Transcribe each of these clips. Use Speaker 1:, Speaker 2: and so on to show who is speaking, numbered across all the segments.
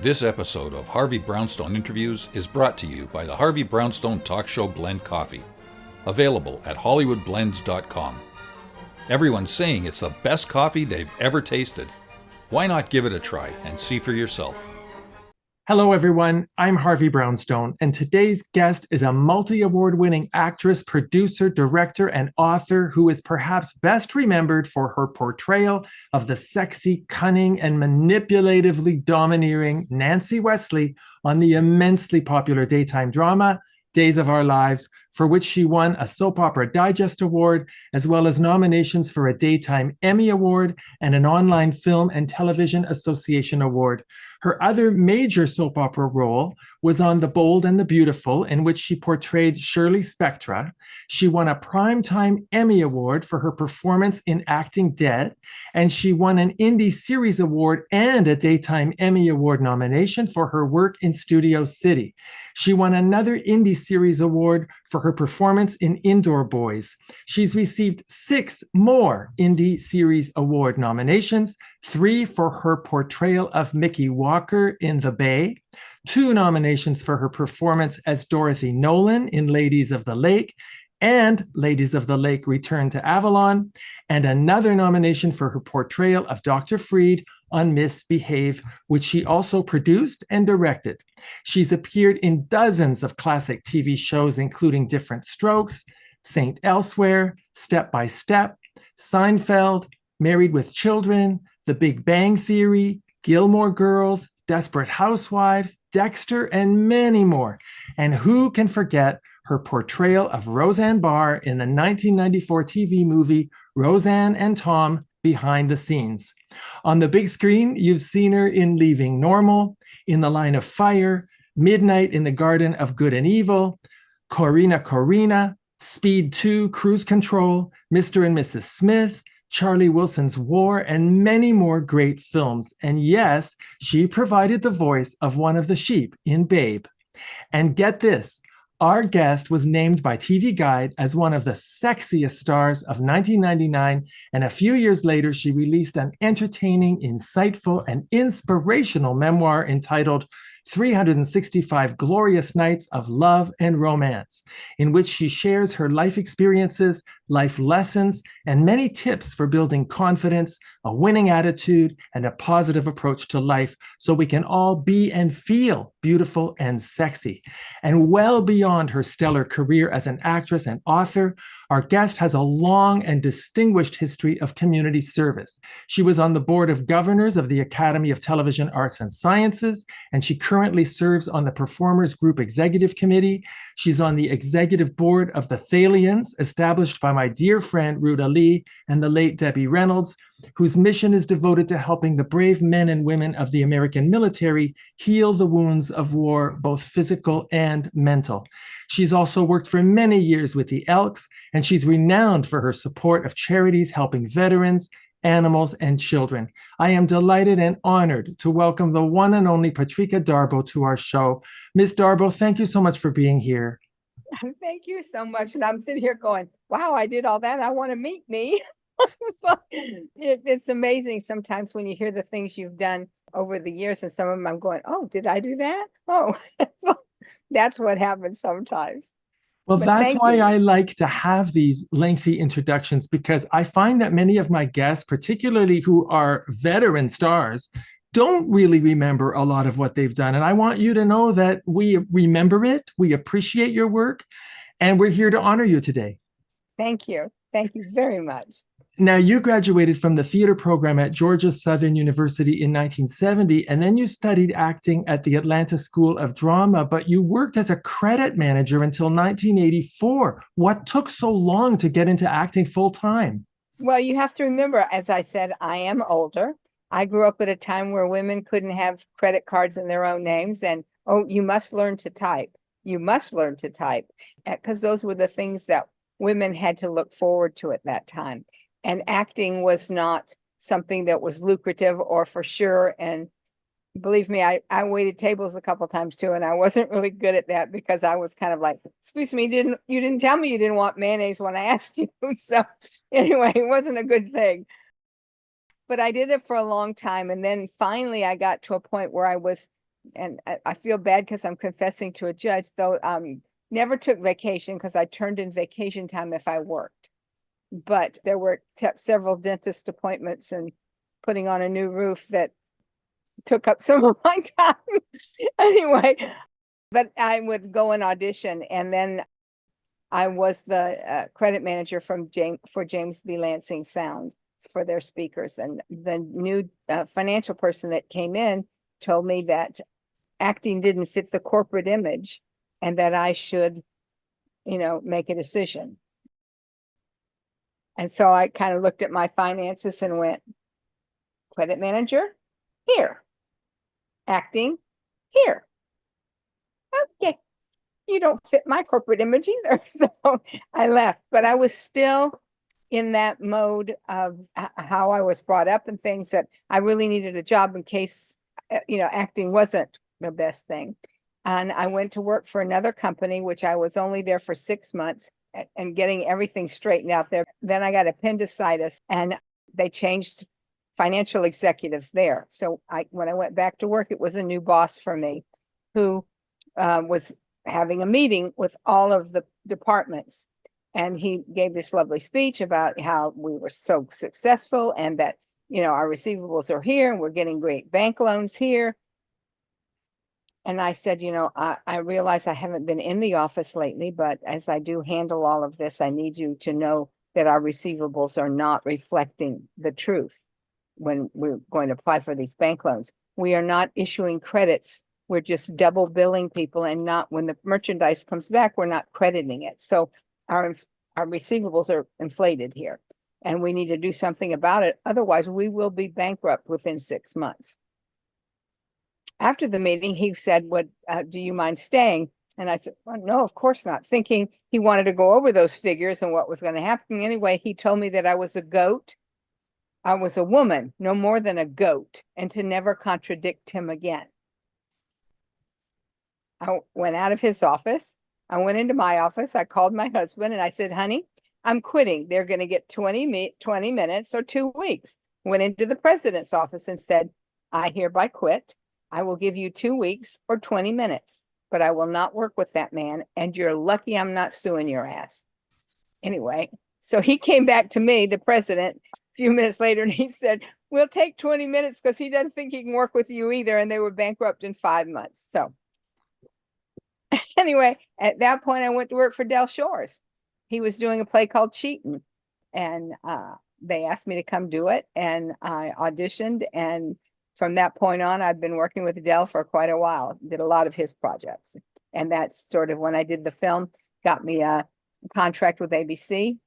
Speaker 1: This episode of Harvey Brownstone Interviews is brought to you by the Harvey Brownstone Talk Show Blend Coffee, available at hollywoodblends.com. Everyone's saying it's the best coffee they've ever tasted. Why not give it a try and see for yourself?
Speaker 2: Hello, everyone. I'm Harvey Brownstone, and today's guest is a multi-award-winning actress, producer, director, and author who is perhaps best remembered for her portrayal of the sexy, cunning, and manipulatively domineering Nancy Wesley on the immensely popular daytime drama, Days of Our Lives, for which she won a Soap Opera Digest Award, as well as nominations for a Daytime Emmy Award and an Online Film and Television Association Award. Her other major soap opera role was on The Bold and the Beautiful, in which she portrayed Shirley Spectra. She won a Prime Time Emmy Award for her performance in Acting Dead, and she won an Indie Series Award and a Daytime Emmy Award nomination for her work in Studio City. She won another Indie Series Award for her performance in Indoor Boys. She's received 6 more Indie Series Award nominations, 3 for her portrayal of Mickey Walker in The Bay, 2 nominations for her performance as Dorothy Nolan in Ladies of the Lake and Ladies of the Lake Return to Avalon, and another nomination for her portrayal of Dr. Freed on Misbehave, which she also produced and directed. She's appeared in dozens of classic TV shows, including Different Strokes, Saint Elsewhere, Step by Step, Seinfeld, Married with Children, The Big Bang Theory, Gilmore Girls, Desperate Housewives, Dexter, and many more. And who can forget her portrayal of Roseanne Barr in the 1994 TV movie Roseanne and Tom Behind the Scenes. On the big screen, you've seen her in Leaving Normal, In the Line of Fire, Midnight in the Garden of Good and Evil, Corina, Speed 2, Cruise Control, Mr. and Mrs. Smith, Charlie Wilson's War, and many more great films. And yes, she provided the voice of one of the sheep in Babe. And get this, our guest was named by TV Guide as one of the sexiest stars of 1999, and a few years later, she released an entertaining, insightful, and inspirational memoir entitled 365 Glorious Nights of Love and Romance, in which she shares her life experiences, life lessons, and many tips for building confidence, a winning attitude, and a positive approach to life so we can all be and feel beautiful and sexy. And well beyond her stellar career as an actress and author, our guest has a long and distinguished history of community service. She was on the board of governors of the Academy of Television Arts and Sciences, and she currently serves on the Performers Group Executive Committee. She's on the executive board of the Thalians, established by my dear friend Ruta Lee and the late Debbie Reynolds, whose mission is devoted to helping the brave men and women of the American military heal the wounds of war, both physical and mental. She's also worked for many years with the Elks, and she's renowned for her support of charities helping veterans, animals, and children. I am delighted and honored to welcome the one and only Patrika Darbo to our show. Ms. Darbo, thank you so much for being here.
Speaker 3: Thank you so much. And I'm sitting here going, wow, I did all that. I want to meet me. So it's amazing sometimes when you hear the things you've done over the years, and some of them I'm going, oh, did I do that? Oh, so that's what happens sometimes.
Speaker 2: Well,
Speaker 3: But
Speaker 2: that's
Speaker 3: thank
Speaker 2: why
Speaker 3: you.
Speaker 2: I like to have these lengthy introductions, because I find that many of my guests, particularly who are veteran stars, don't really remember a lot of what they've done. And I want you to know that we remember it, we appreciate your work, and we're here to honor you today.
Speaker 3: Thank you. Thank you very much.
Speaker 2: Now, you graduated from the theater program at Georgia Southern University in 1970, and then you studied acting at the Atlanta School of Drama, but you worked as a credit manager until 1984. What took so long to get into acting full time?
Speaker 3: Well, you have to remember, as I said, I am older. I grew up at a time where women couldn't have credit cards in their own names. And, oh, you must learn to type. You must learn to type. Because those were the things that women had to look forward to at that time. And acting was not something that was lucrative or for sure. And believe me, I waited tables a couple times too, and I wasn't really good at that because I was kind of like, excuse me, you didn't tell me you didn't want mayonnaise when I asked you. So anyway, it wasn't a good thing. But I did it for a long time. And then finally I got to a point where I was and I feel bad because I'm confessing to a judge, though, never took vacation because I turned in vacation time if I worked. But there were several dentist appointments and putting on a new roof that took up some of my time. Anyway, but I would go and audition, and then I was the credit manager for James B. Lansing Sound for their speakers. And the new financial person that came in told me that acting didn't fit the corporate image and that I should, make a decision. And so I kind of looked at my finances and went, credit manager here, acting here. Okay, you don't fit my corporate image either. So I left, but I was still in that mode of how I was brought up and things, that I really needed a job in case, acting wasn't the best thing. And I went to work for another company, which I was only there for 6 months and getting everything straightened out there. Then I got appendicitis and they changed financial executives there. So when I went back to work, it was a new boss for me who was having a meeting with all of the departments. And he gave this lovely speech about how we were so successful and that, our receivables are here and we're getting great bank loans here. And I said, I realize I haven't been in the office lately, but as I do handle all of this, I need you to know that our receivables are not reflecting the truth when we're going to apply for these bank loans. We are not issuing credits. We're just double billing people, and not when the merchandise comes back, we're not crediting it. So our receivables are inflated here, and we need to do something about it. Otherwise, we will be bankrupt within 6 months. After the meeting, he said, do you mind staying? And I said, well, no, of course not, thinking he wanted to go over those figures and what was going to happen. Anyway, he told me that I was a goat. I was a woman, no more than a goat, and to never contradict him again. I went out of his office. I went into my office. I called my husband and I said, honey, I'm quitting. They're going to get 20 minutes or 2 weeks. Went into the president's office and said, I hereby quit. I will give you 2 weeks or 20 minutes, but I will not work with that man. And you're lucky I'm not suing your ass. Anyway, so he came back to me, the president, a few minutes later, and he said, we'll take 20 minutes because he doesn't think he can work with you either. And they were bankrupt in 5 months. So anyway, at that point, I went to work for Del Shores. He was doing a play called Cheatin', and they asked me to come do it. And I auditioned, and from that point on, I've been working with Del for quite a while, did a lot of his projects. And that's sort of when I did the film, got me a contract with ABC.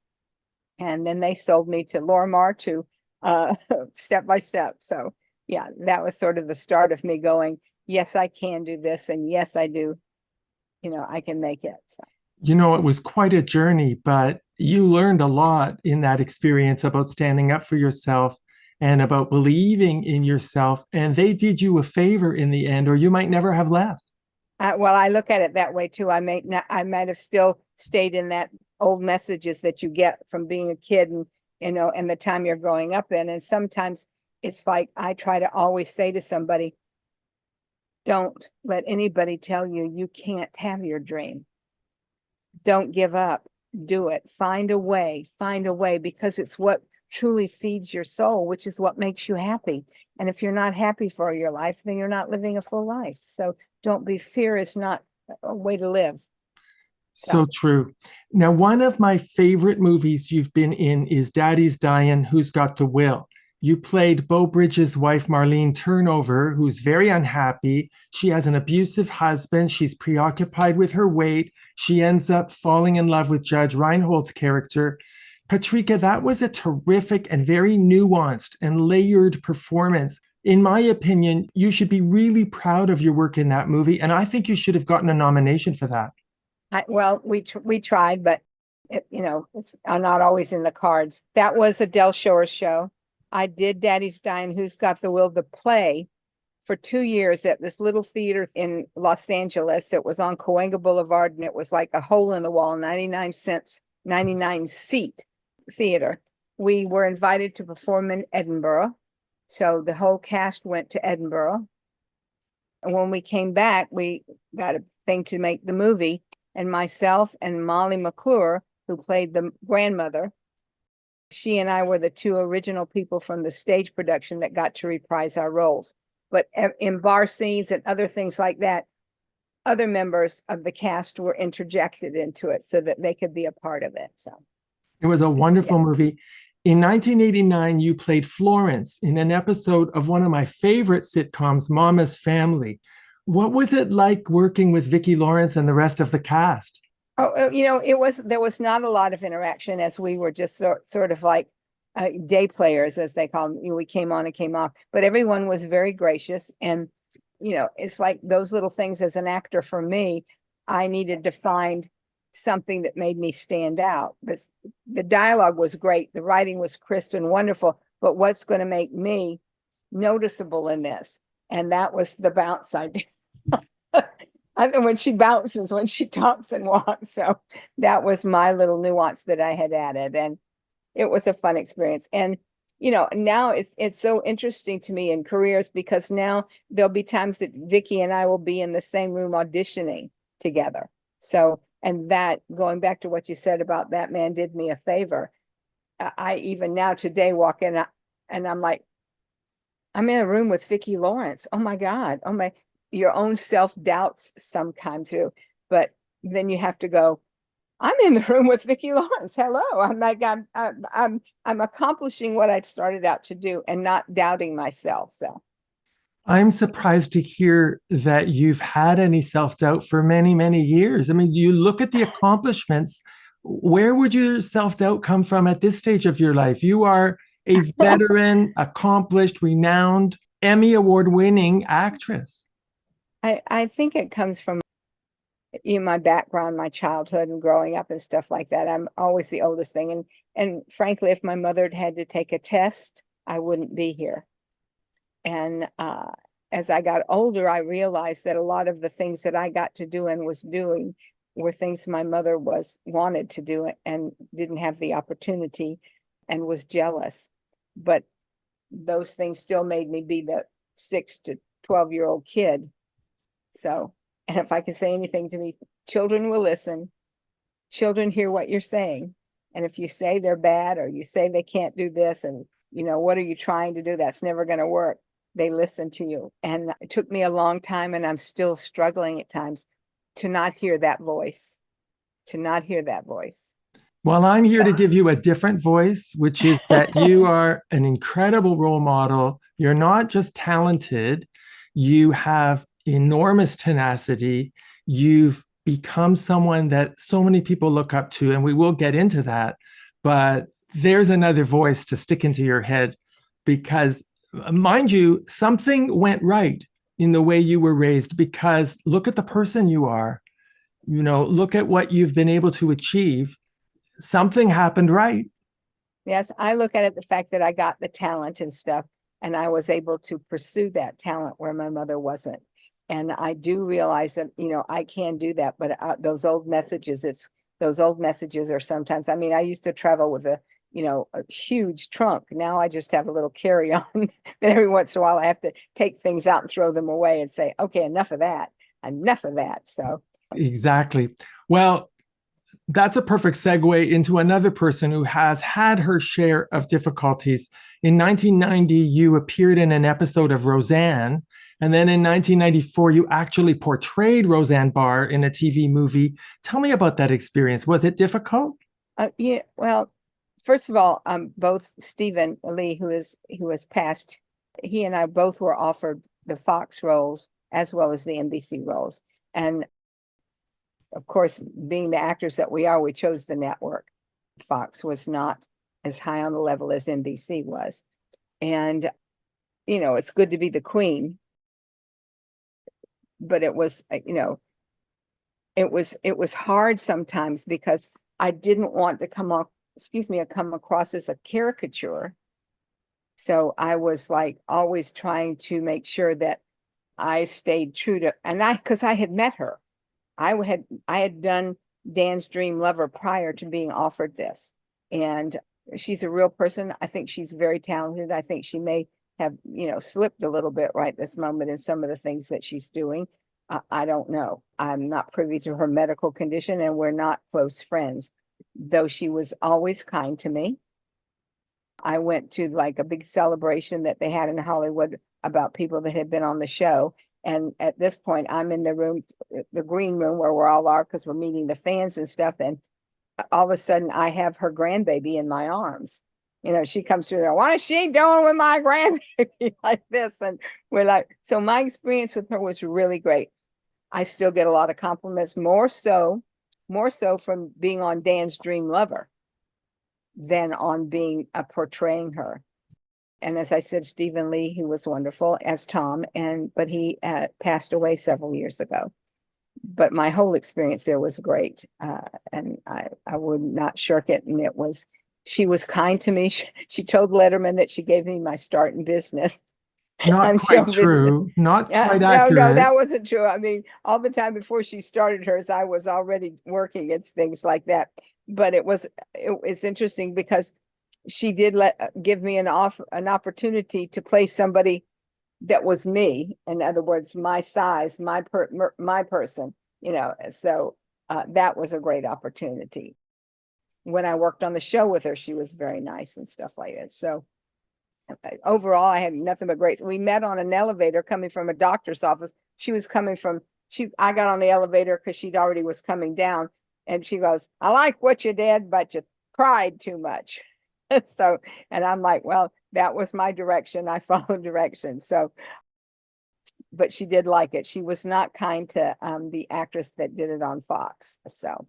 Speaker 3: And then they sold me to Lorimar to Step by Step. So yeah, that was sort of the start of me going, yes, I can do this. And yes, I do. I can make it. So.
Speaker 2: It was quite a journey, but you learned a lot in that experience about standing up for yourself and about believing in yourself. And they did you a favor in the end, or you might never have left.
Speaker 3: Well, I look at it that way too. I might have still stayed in that old messages that you get from being a kid and, and the time you're growing up in. And sometimes it's like, I try to always say to somebody, don't let anybody tell you you can't have your dream. Don't give up. Do it. Find a way, because it's what truly feeds your soul, which is what makes you happy. And if you're not happy for your life, then you're not living a full life. So fear is not a way to live.
Speaker 2: So true. Now, one of my favorite movies you've been in is Daddy's Dying, Who's Got the Will? You played Beau Bridges' wife, Marlene Turnover, who's very unhappy. She has an abusive husband. She's preoccupied with her weight. She ends up falling in love with Judge Reinhold's character. Patrika, that was a terrific and very nuanced and layered performance. In my opinion, you should be really proud of your work in that movie. And I think you should have gotten a nomination for that.
Speaker 3: We tried, but it's not always in the cards. That was a Del Shores show. I did Daddy's Dying, Who's Got the Will, the play, for 2 years at this little theater in Los Angeles. It was on Cahuenga Boulevard, and it was like a hole in the wall, 99 seat theater. We were invited to perform in Edinburgh. So the whole cast went to Edinburgh. And when we came back, we got a thing to make the movie, and myself and Molly McClure, who played the grandmother, she and I were the two original people from the stage production that got to reprise our roles. But in bar scenes and other things like that, other members of the cast were interjected into it so that they could be a part of it. So
Speaker 2: it was a wonderful movie. In 1989, you played Florence in an episode of one of my favorite sitcoms, Mama's Family. What was it like working with Vicki Lawrence and the rest of the cast?
Speaker 3: Oh, there was not a lot of interaction, as we were just sort of like day players, as they call them. We came on and came off, but everyone was very gracious. And, it's like those little things as an actor for me, I needed to find something that made me stand out. But the dialogue was great. The writing was crisp and wonderful, but what's going to make me noticeable in this? And that was the bounce I did. And when she bounces, when she talks and walks. So that was my little nuance that I had added. And it was a fun experience. And, now it's so interesting to me in careers, because now there'll be times that Vicki and I will be in the same room auditioning together. So, and that, going back to what you said about that man did me a favor. I even now today walk in and I'm like, I'm in a room with Vicki Lawrence. Oh my God. Oh my. Your own self-doubts sometimes too, but then you have to go, I'm in the room with Vicki Lawrence. Hello. I'm like, I'm accomplishing what I started out to do and not doubting myself. So
Speaker 2: I'm surprised to hear that you've had any self-doubt for many, many years. I mean, you look at the accomplishments. Where would your self-doubt come from at this stage of your life? You are a veteran, accomplished, renowned, Emmy Award winning actress.
Speaker 3: I think it comes from my background, my childhood and growing up and stuff like that. I'm always the oldest thing. And frankly, if my mother had to take a test, I wouldn't be here. And as I got older, I realized that a lot of the things that I got to do and was doing were things my mother wanted to do and didn't have the opportunity and was jealous. But those things still made me be the 6 to 12-year-old kid. So, and if I can say anything to me, children will listen. Children hear what you're saying. And if you say they're bad or you say they can't do this and, what are you trying to do? That's never going to work. They listen to you. And it took me a long time, and I'm still struggling at times to not hear that voice,
Speaker 2: Well, I'm here to give you a different voice, which is that you are an incredible role model. You're not just talented, you have enormous tenacity. You've become someone that so many people look up to, and we will get into that. But there's another voice to stick into your head, because, mind you, something went right in the way you were raised, because look at the person you are, look at what you've been able to achieve. Something happened right.
Speaker 3: Yes, I look at it, the fact that I got the talent and stuff, and I was able to pursue that talent where my mother wasn't. And I do realize that, I can do that, but those old messages are sometimes, I used to travel with a huge trunk. Now I just have a little carry-on that every once in a while I have to take things out and throw them away and say, okay, enough of that. So.
Speaker 2: Exactly. Well, that's a perfect segue into another person who has had her share of difficulties. In 1990, you appeared in an episode of Roseanne. And then in 1994, you actually portrayed Roseanne Barr in a TV movie. Tell me about that experience. Was it difficult?
Speaker 3: Yeah, well, first of all, both Stephen Lee, who has passed, he and I both were offered the Fox roles as well as the NBC roles. And of course, being the actors that we are, we chose the network. Fox was not as high on the level as NBC was. And, it's good to be the queen. But it was, it was hard sometimes, because I didn't want to come across as a caricature. So I was like always trying to make sure that I stayed true to, because I had met her. I had done Dan's Dream Lover prior to being offered this. And she's a real person. I think she's very talented. I think she may have, slipped a little bit right this moment in some of the things that she's doing. I don't know. I'm not privy to her medical condition, and we're not close friends, though she was always kind to me. I went to like a big celebration that they had in Hollywood about people that had been on the show. And at this point, I'm in the room, the green room where we're all are, because we're meeting the fans and stuff. And all of a sudden, I have her grandbaby in my arms. She comes through there. What is she doing with my grandbaby like this? And we're like, so my experience with her was really great. I still get a lot of compliments, more so from being on Dan's Dream Lover than on being portraying her. And as I said, Stephen Lee, he was wonderful as Tom, but he passed away several years ago. But my whole experience there was great, and I would not shirk it. And she was kind to me. She told Letterman that she gave me my start in business.
Speaker 2: Not quite true. Not quite accurate.
Speaker 3: No, that wasn't true. I mean, all the time before she started hers, I was already working at things like that. But it's interesting because she did give me an opportunity to play somebody that was me. In other words, my size, my person. So that was a great opportunity. When I worked on the show with her, she was very nice and stuff like that. So overall, I had nothing but great. We met on an elevator coming from a doctor's office. I got on the elevator because she'd already was coming down, and she goes, "I like what you did, but you cried too much." So, and I'm like, well, that was my direction. I followed direction. So, but she did like it. She was not kind to the actress that did it on Fox. So.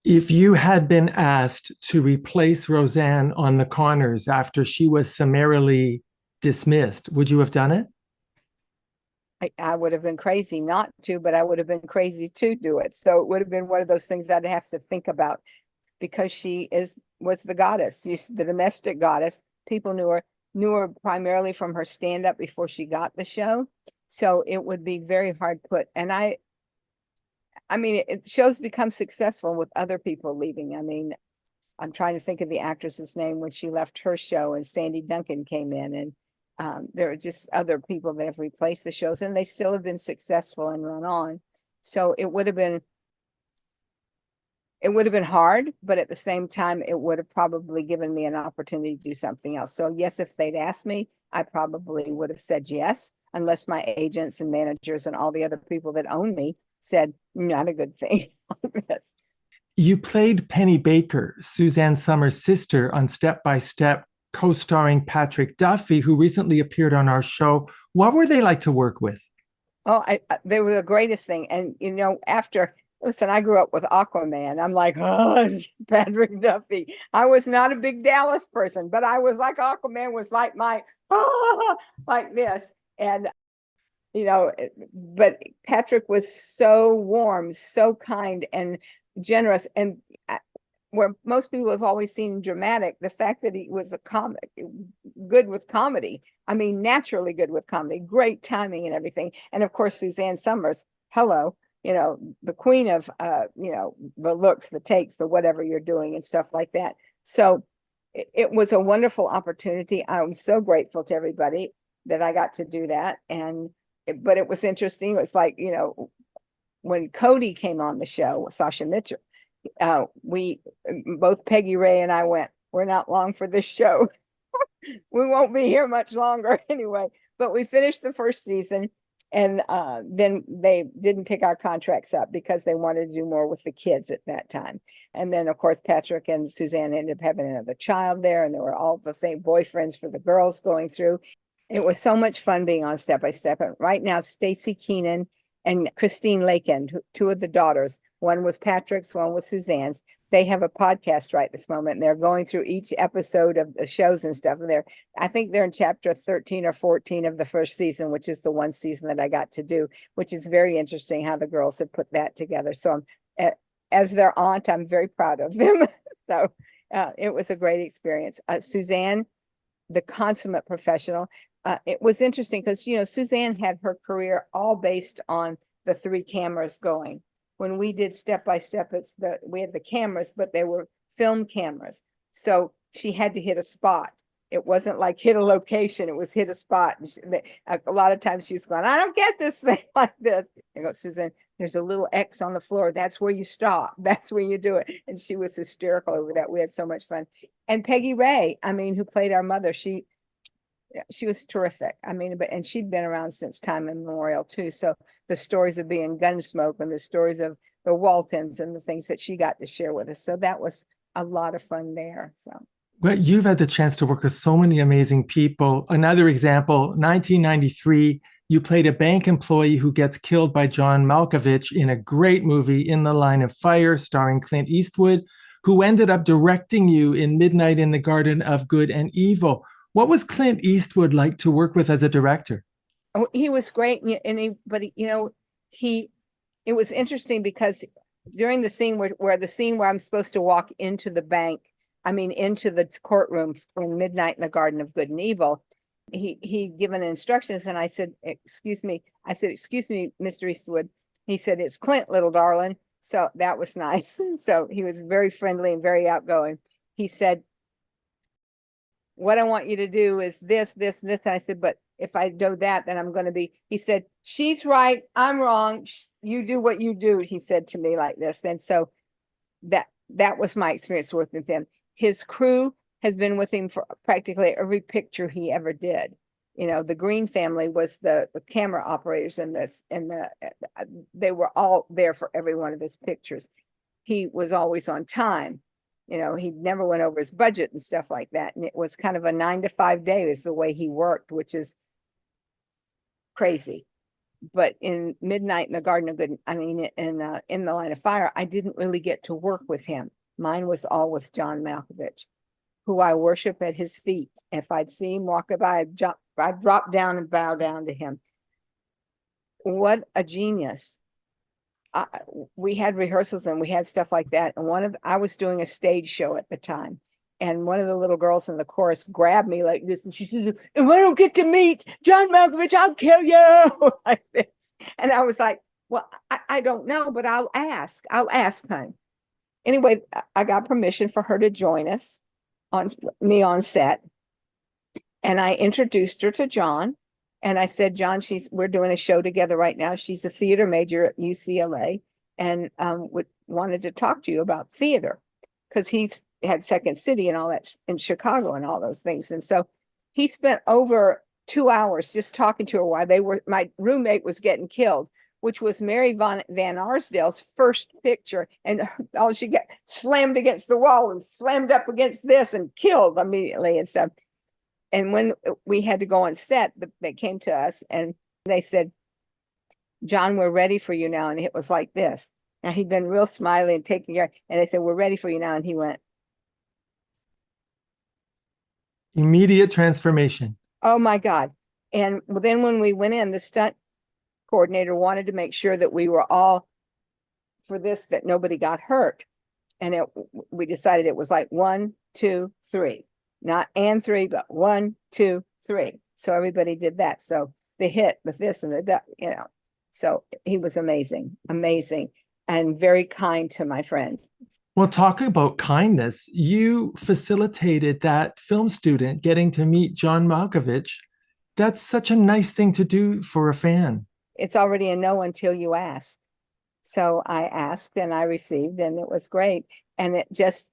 Speaker 2: If you had been asked to replace Roseanne on the Conners after she was summarily dismissed, would you have done it?
Speaker 3: I would have been crazy not to, but I would have been crazy to do it. So it would have been one of those things I'd have to think about, because she was the goddess. She's the domestic goddess. People knew her primarily from her stand-up before she got the show. So it would be very hard put. And I mean, shows become successful with other people leaving. I mean, I'm trying to think of the actress's name when she left her show and Sandy Duncan came in, and there are just other people that have replaced the shows, and they still have been successful and run on. So it would have been hard, but at the same time, it would have probably given me an opportunity to do something else. So yes, if they'd asked me, I probably would have said yes, unless my agents and managers and all the other people that own me said, not a good thing. Yes.
Speaker 2: You played Penny Baker, Suzanne Summers' sister, on Step by Step, co-starring Patrick Duffy, who recently appeared on our show. What were they like to work with?
Speaker 3: Oh, they were the greatest thing. And, listen, I grew up with Aquaman. I'm like, oh, Patrick Duffy. I was not a big Dallas person, but I was like, Aquaman was like like this. And but Patrick was so warm, so kind and generous. And where most people have always seen dramatic, the fact that he was good with comedy. I mean, naturally good with comedy, great timing and everything. And of course, Suzanne Summers, hello, the queen of, the looks, the takes, the whatever you're doing and stuff like that. So it was a wonderful opportunity. I'm so grateful to everybody that I got to do that. But it was interesting. It was like, when Cody came on the show, Sasha Mitchell, we both, Peggy Ray and I, went, we're not long for this show. We won't be here much longer anyway. But we finished the first season, and then they didn't pick our contracts up because they wanted to do more with the kids at that time. And then, of course, Patrick and Suzanne ended up having another child there, and there were all the boyfriends for the girls going through. It was so much fun being on Step by Step. And right now, Stacey Keenan and Christine Lakin, two of the daughters, one was Patrick's, one was Suzanne's. They have a podcast right this moment, and they're going through each episode of the shows and stuff. And I think they're in chapter 13 or 14 of the first season, which is the one season that I got to do, which is very interesting how the girls have put that together. So as their aunt, I'm very proud of them. So it was a great experience. Suzanne, the consummate professional. It was interesting because, Suzanne had her career all based on the 3 cameras going. When we did Step by Step, we had the cameras, but they were film cameras. So she had to hit a spot it wasn't like hit a location, it was hit a spot. And a lot of times she was going, I don't get this thing like this. I go, Suzanne, there's a little X on the floor. That's where you stop. That's where you do it. And she was hysterical over that. We had so much fun. And Peggy Ray, I mean, who played our mother, she was terrific. I mean, and she'd been around since time immemorial too. So the stories of being Gunsmoke and the stories of the Waltons and the things that she got to share with us. So that was a lot of fun there. So.
Speaker 2: Well, you've had the chance to work with so many amazing people. Another example, 1993, you played a bank employee who gets killed by John Malkovich in a great movie, In the Line of Fire, starring Clint Eastwood, who ended up directing you in Midnight in the Garden of Good and Evil. What was Clint Eastwood like to work with as a director?
Speaker 3: Oh, he was great. It was interesting because during the scene where I'm supposed to walk into the bank, into the courtroom in Midnight in the Garden of Good and Evil, he given instructions, and I said, excuse me, Mr. Eastwood. He said, it's Clint, little darling. So that was nice. So he was very friendly and very outgoing. He said, what I want you to do is this, this, and this. And I said, but if I do that, then I'm going to be, he said, she's right, I'm wrong. You do what you do. He said to me like this. And so that was my experience working with him. His crew has been with him for practically every picture he ever did. The Green family was the camera operators in this, and they were all there for every one of his pictures. He was always on time. He never went over his budget and stuff like that. And it was kind of a 9-to-5 day is the way he worked, which is crazy. But in Midnight in the Garden of Good, in the Line of Fire, I didn't really get to work with him. Mine was all with John Malkovich, who I worship at his feet. If I'd see him walk by, I'd drop down and bow down to him. What a genius. We had rehearsals and we had stuff like that. And I was doing a stage show at the time. And one of the little girls in the chorus grabbed me like this. And she said, if I don't get to meet John Malkovich, I'll kill you like this. And I was like, well, I don't know, but I'll ask time. Anyway, I got permission for her to join us on set. And I introduced her to John. And I said, John, we're doing a show together right now. She's a theater major at UCLA and wanted to talk to you about theater because he's had Second City and all that in Chicago and all those things. And so he spent over 2 hours just talking to her while my roommate was getting killed, which was Mary Van Arsdale's first picture. And all she got slammed against the wall and slammed up against this and killed immediately and stuff. And when we had to go on set, they came to us and they said, John, we're ready for you now. And it was like this. Now he'd been real smiley and taking care. And they said, we're ready for you now. And he went.
Speaker 2: Immediate transformation.
Speaker 3: Oh my God. And then when we went in, the stunt coordinator wanted to make sure that we were all for this, that nobody got hurt. And we decided it was like 1, 2, 3. Not and 3, but 1, 2, 3. So everybody did that. So the hit with this and the, so he was amazing, and very kind to my friend.
Speaker 2: Well, talking about kindness, you facilitated that film student getting to meet John Malkovich. That's such a nice thing to do for a fan.
Speaker 3: It's already a no until you ask. So I asked and I received, and it was great. And it just,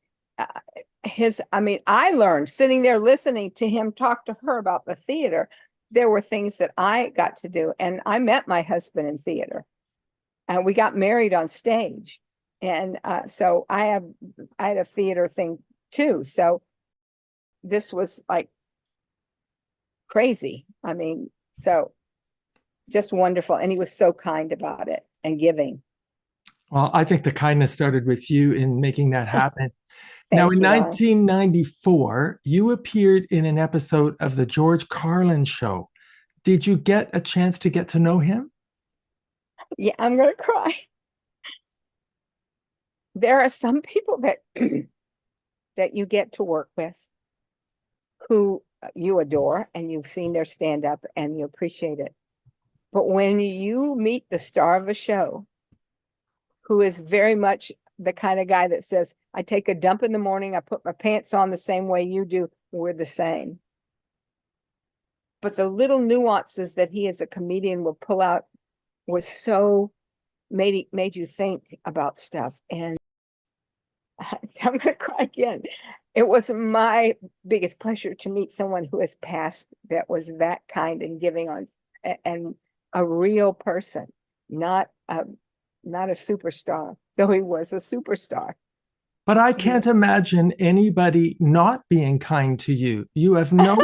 Speaker 3: I learned sitting there listening to him talk to her about the theater. There were things that I got to do, and I met my husband in theater, and we got married on stage, and so I had a theater thing too. So this was like crazy. So just wonderful, and he was so kind about it and giving.
Speaker 2: Well, I think the kindness started with you in making that happen. Now, in 1994, you appeared in an episode of The George Carlin Show. Did you get a chance to get to know him?
Speaker 3: Yeah, I'm going to cry. There are some people that that you get to work with who you adore, and you've seen their stand-up and you appreciate it. But when you meet the star of a show, who is very much the kind of guy that says, I take a dump in the morning, I put my pants on the same way you do, we're the same. but the little nuances that he as a comedian will pull out was so made you think about stuff. And I'm gonna cry again. It was my biggest pleasure to meet someone who has passed that was that kind and giving on, and a real person, not a superstar, though he was a superstar.
Speaker 2: But I can't imagine anybody not being kind to you. You have no,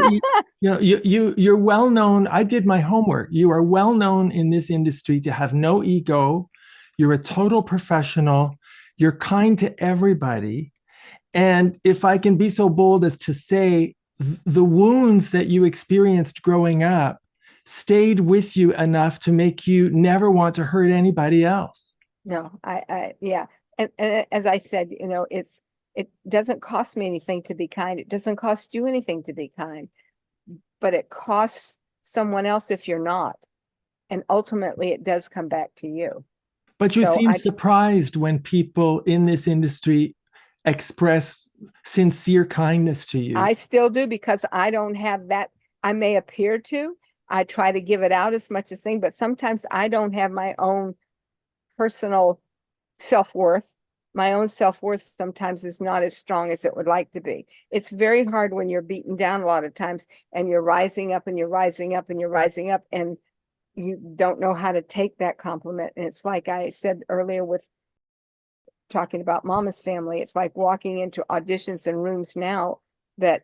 Speaker 2: you're well known. I did my homework. You are well known in this industry to have no ego. You're a total professional. You're kind to everybody. And if I can be so bold as to say, the wounds that you experienced growing up stayed with you enough to make you never want to hurt anybody else.
Speaker 3: No, yeah. And as I said, it doesn't cost me anything to be kind. It doesn't cost you anything to be kind, but it costs someone else if you're not. And ultimately it does come back to you.
Speaker 2: But you seem surprised when people in this industry express sincere kindness to you.
Speaker 3: I still do, because I don't have that. I may appear to. I try to give it out as much as thing, but sometimes I don't have my own personal self-worth. My own self-worth sometimes is not as strong as it would like to be. It's very hard when you're beaten down a lot of times and you're rising up and you're rising up and you're rising up, and you don't know how to take that compliment. And it's like I said earlier with talking about Mama's Family, it's like walking into auditions and rooms now that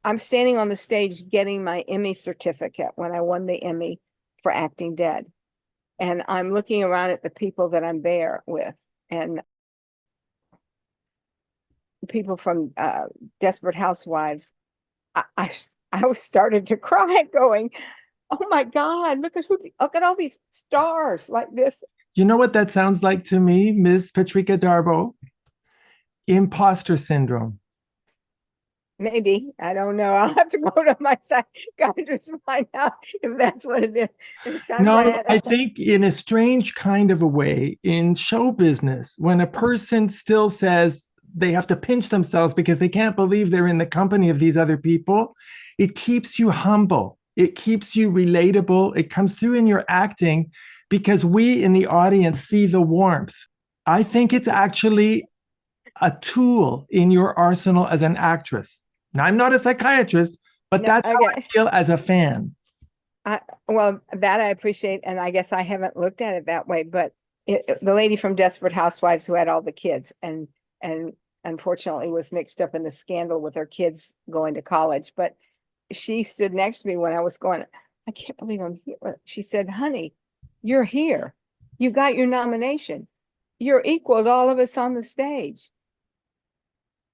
Speaker 3: I'm standing on the stage getting my Emmy certificate when I won the Emmy for Acting Dead. And I'm looking around at the people that I'm there with, and people from Desperate Housewives. I was started to cry going, oh my God, look at all these stars like this.
Speaker 2: You know what that sounds like to me, Miss Patrika Darbo? Imposter syndrome.
Speaker 3: Maybe. I don't know. I'll have to go to my psychiatrist to find out if that's what it is.
Speaker 2: No, I think in a strange kind of a way, in show business, when a person still says they have to pinch themselves because they can't believe they're in the company of these other people, it keeps you humble. It keeps you relatable. It comes through in your acting because we in the audience see the warmth. I think it's actually a tool in your arsenal as an actress. Now, I'm not a psychiatrist, but that's how I feel as a fan.
Speaker 3: Well, that I appreciate, and I guess I haven't looked at it that way, but the lady from Desperate Housewives who had all the kids and unfortunately was mixed up in the scandal with her kids going to college, but she stood next to me when I was going, I can't believe I'm here. She said, honey, you're here. You got your nomination. You're equal to all of us on the stage.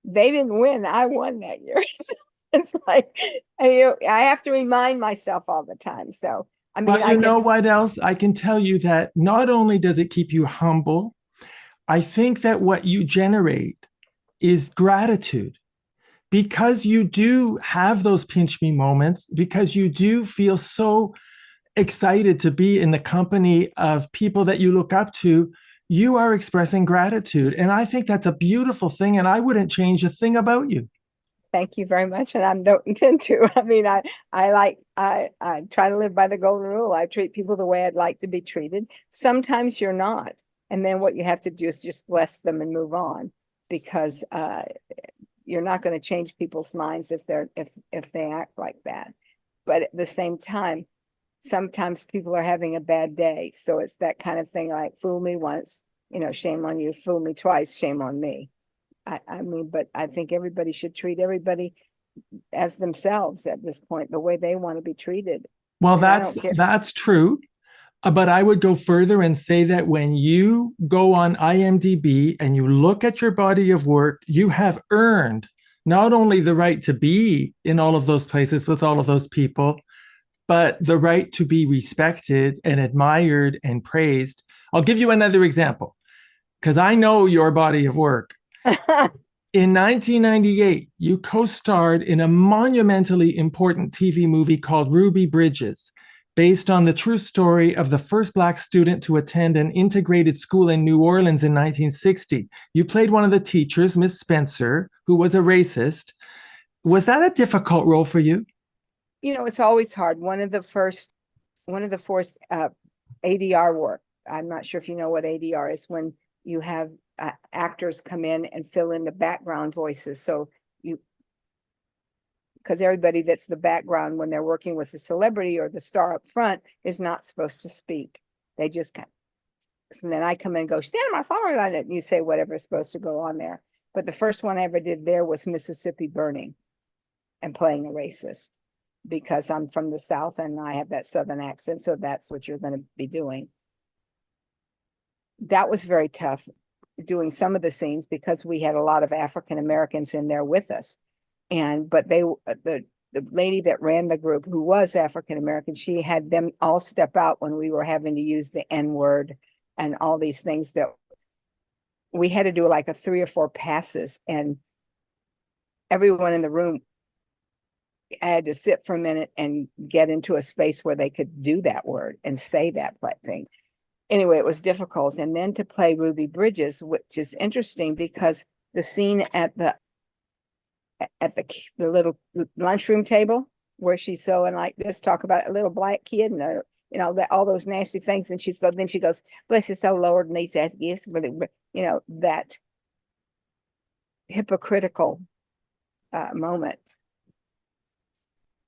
Speaker 3: They didn't win. I won that year. So it's like, I have to remind myself all the time. So, I mean,
Speaker 2: well, you know what else? I can tell you that not only does it keep you humble, I think that what you generate is gratitude. Because you do have those pinch me moments, because you do feel so excited to be in the company of people that you look up to, you are expressing gratitude. And I think that's a beautiful thing. And I wouldn't change a thing about you.
Speaker 3: Thank you very much. And I don't intend to. I mean, I try to live by the golden rule. I treat people the way I'd like to be treated. Sometimes you're not. And then what you have to do is just bless them and move on, because you're not going to change people's minds if they act like that. But at the same time, sometimes people are having a bad day. So it's that kind of thing, like fool me once, shame on you, fool me twice, shame on me. I mean, but I think everybody should treat everybody as themselves at this point, the way they want to be treated.
Speaker 2: Well, that's true. But I would go further and say that when you go on IMDb and you look at your body of work, you have earned not only the right to be in all of those places with all of those people, but the right to be respected and admired and praised. I'll give you another example, because I know your body of work. In 1998, you co-starred in a monumentally important TV movie called Ruby Bridges, based on the true story of the first Black student to attend an integrated school in New Orleans in 1960. You played one of the teachers, Miss Spencer, who was a racist. Was that a difficult role for you?
Speaker 3: It's always hard. One of the first ADR work. I'm not sure if you know what ADR is, when you have actors come in and fill in the background voices. So because everybody that's the background when they're working with the celebrity or the star up front is not supposed to speak. They just kind of, and then I come in and go, stand my flower on it, and you say whatever's supposed to go on there. But the first one I ever did there was Mississippi Burning, and playing a racist, because I'm from the South and I have that Southern accent. So that's what you're going to be doing. That was very tough doing some of the scenes because we had a lot of African Americans in there with us. But the lady that ran the group, who was African American, she had them all step out when we were having to use the N-word and all these things that we had to do, like a 3 or 4 passes, and everyone in the room had to sit for a minute and get into a space where they could do that word and say that thing. Anyway, it was difficult. And then to play Ruby Bridges, which is interesting because the scene at the little lunchroom table where she's sewing like this, talk about a little black kid and that all those nasty things, and then she goes, bless his soul, Lord, and these ass gifts, that hypocritical moment.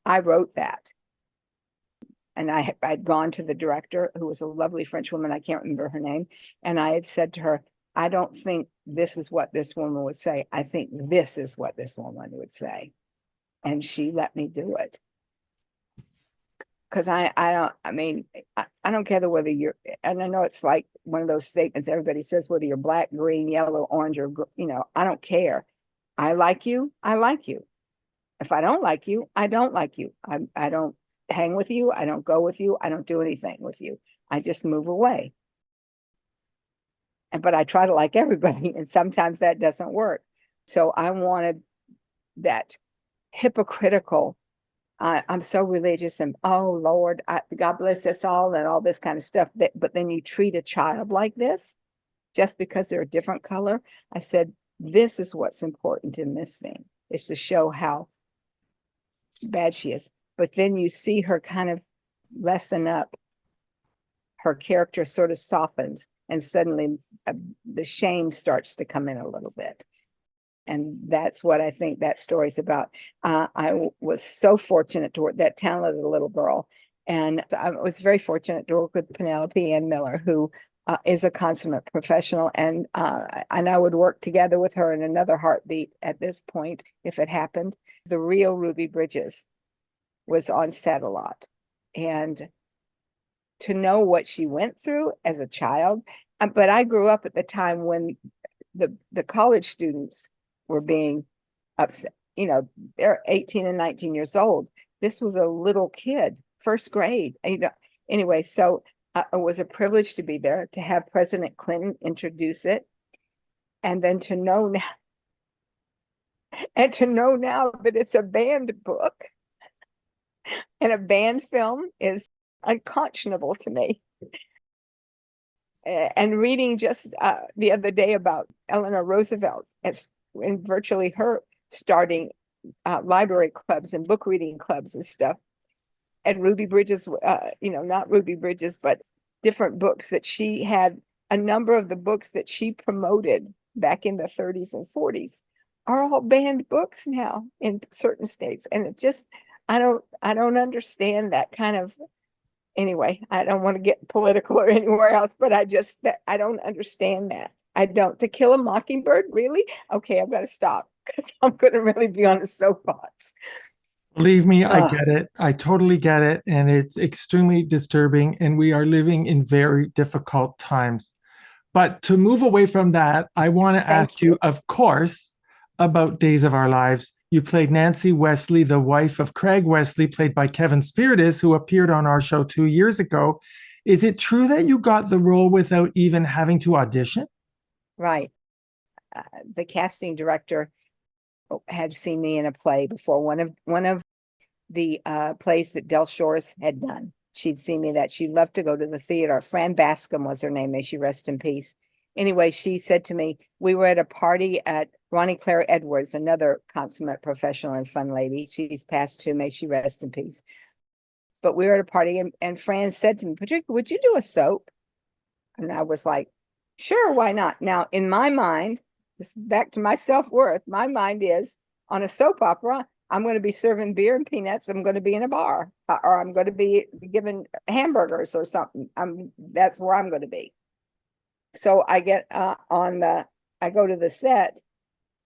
Speaker 3: I wrote that, and I'd gone to the director, who was a lovely French woman, I can't remember her name, and I had said to her, I don't think this is what this woman would say. I think this is what this woman would say. And she let me do it. Because I don't care whether you're, and I know it's like one of those statements everybody says, whether you're black, green, yellow, orange, or, I don't care. I like you. I like you. If I don't like you, I don't like you. I don't hang with you. I don't go with you. I don't do anything with you. I just move away. But I try to like everybody, and sometimes that doesn't work. So I wanted that hypocritical, I'm so religious, and oh Lord, God bless us all, and all this kind of stuff. But then you treat a child like this just because they're a different color. I said, this is what's important in this thing, is to show how bad she is. But then you see her kind of lessen up. Her character sort of softens, and suddenly the shame starts to come in a little bit. And that's what I think that story's about. I was so fortunate to work, that talented little girl. And I was very fortunate to work with Penelope Ann Miller, who is a consummate professional. And I would work together with her in another heartbeat at this point, if it happened. The real Ruby Bridges was on set a lot. And to know what she went through as a child. But I grew up at the time when the college students were being upset. They're 18 and 19 years old. This was a little kid, first grade. Anyway, so it was a privilege to be there, to have President Clinton introduce it, and then to know now, that it's a banned book and a banned film is unconscionable to me. And reading just the other day about Eleanor Roosevelt and virtually her starting library clubs and book reading clubs and stuff. And Ruby Bridges, not Ruby Bridges, but different books that she had. A number of the books that she promoted back in the 30s and 40s are all banned books now in certain states. And it just, I don't understand that kind of. Anyway, I don't want to get political or anywhere else, but I don't understand that. I don't. To Kill a Mockingbird, really? Okay, I've got to stop, because I'm going to really be on a soapbox.
Speaker 2: Believe me, I get it. I totally get it. And it's extremely disturbing. And we are living in very difficult times. But to move away from that, I want to ask you, of course, about Days of Our Lives. You played Nancy Wesley, the wife of Craig Wesley, played by Kevin Spiritus, who appeared on our show 2 years ago. Is it true that you got the role without even having to audition?
Speaker 3: Right. The casting director had seen me in a play before, one of the plays that Del Shores had done. She'd seen me that. She loved to go to the theater. Fran Bascom was her name. May she rest in peace. Anyway, she said to me, we were at a party at Ronnie Claire Edwards, another consummate professional and fun lady. She's passed too, may she rest in peace. But we were at a party, and Fran said to me, Patrika, would you do a soap? And I was like, sure, why not? Now, in my mind, this is back to my self-worth. My mind is, on a soap opera, I'm going to be serving beer and peanuts. I'm going to be in a bar, or I'm going to be given hamburgers or something. That's where I'm going to be. So I get I go to the set,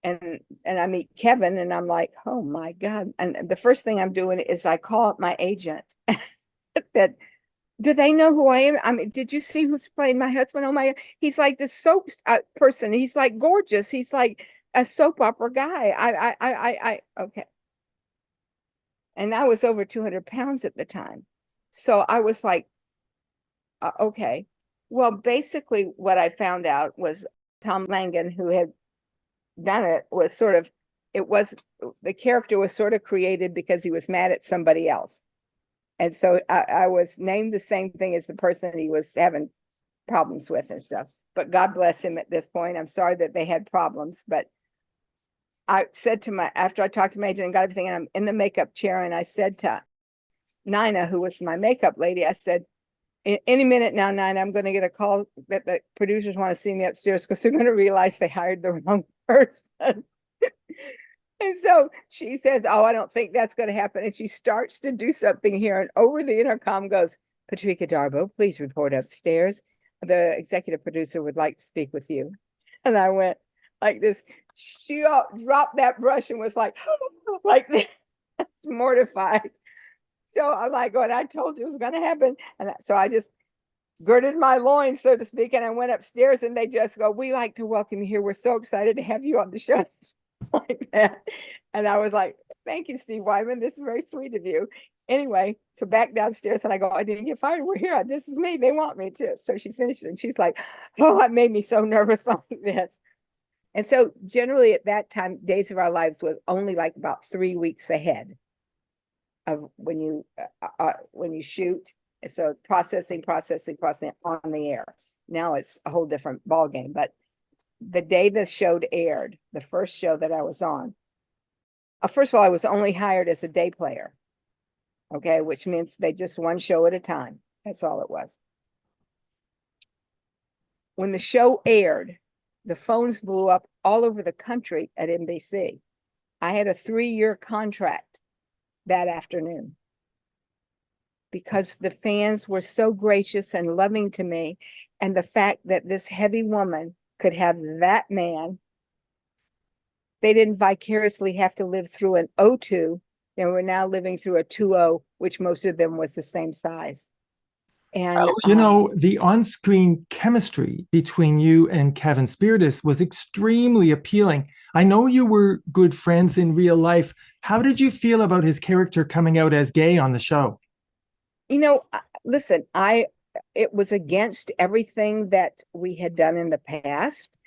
Speaker 3: and I meet Kevin, and I'm like, oh my God. And the first thing I'm doing is I call up my agent that, do they know who I am? I mean, did you see who's playing my husband? Oh my, he's like this soap person. He's like gorgeous. He's like a soap opera guy. Okay. And I was over 200 pounds at the time. So I was like, okay. Well, basically what I found out was Tom Langan, who had done it, was the character was sort of created because he was mad at somebody else. And so I was named the same thing as the person he was having problems with and stuff. But God bless him at this point. I'm sorry that they had problems. But I said after I talked to my agent and got everything, and I'm in the makeup chair, and I said to Nina, who was my makeup lady, I said, any minute now, Nina, I'm going to get a call that the producers want to see me upstairs because they're going to realize they hired the wrong person. And so she says, oh, I don't think that's going to happen. And she starts to do something here. And over the intercom goes, Patrika Darbo, please report upstairs. The executive producer would like to speak with you. And I went like this. She dropped that brush and was like, like this, mortified. So I'm like, going, I told you it was going to happen. And so I just girded my loins, so to speak. And I went upstairs, and they just go, we like to welcome you here. We're so excited to have you on the show. Like that. And I was like, thank you, Steve Wyman. This is very sweet of you. Anyway, so back downstairs, and I go, I didn't get fired. We're here. This is me. They want me to. So she finishes, and she's like, oh, it made me so nervous like this. And so generally at that time, Days of Our Lives was only like about 3 weeks ahead of when you shoot. So processing on the air. Now it's a whole different ballgame. But the day the show aired, the first show that I was on, first of all, I was only hired as a day player. Okay, which means they just one show at a time. That's all it was. When the show aired, the phones blew up all over the country at NBC. I had a 3-year contract that afternoon because the fans were so gracious and loving to me. And the fact that this heavy woman could have that man, they didn't vicariously have to live through an O2. They were now living through a 2.0, which most of them was the same size. And
Speaker 2: the on-screen chemistry between you and Kevin Spiritus was extremely appealing. I know you were good friends in real life. How did you feel about his character coming out as gay on the show?
Speaker 3: Listen, it was against everything that we had done in the past.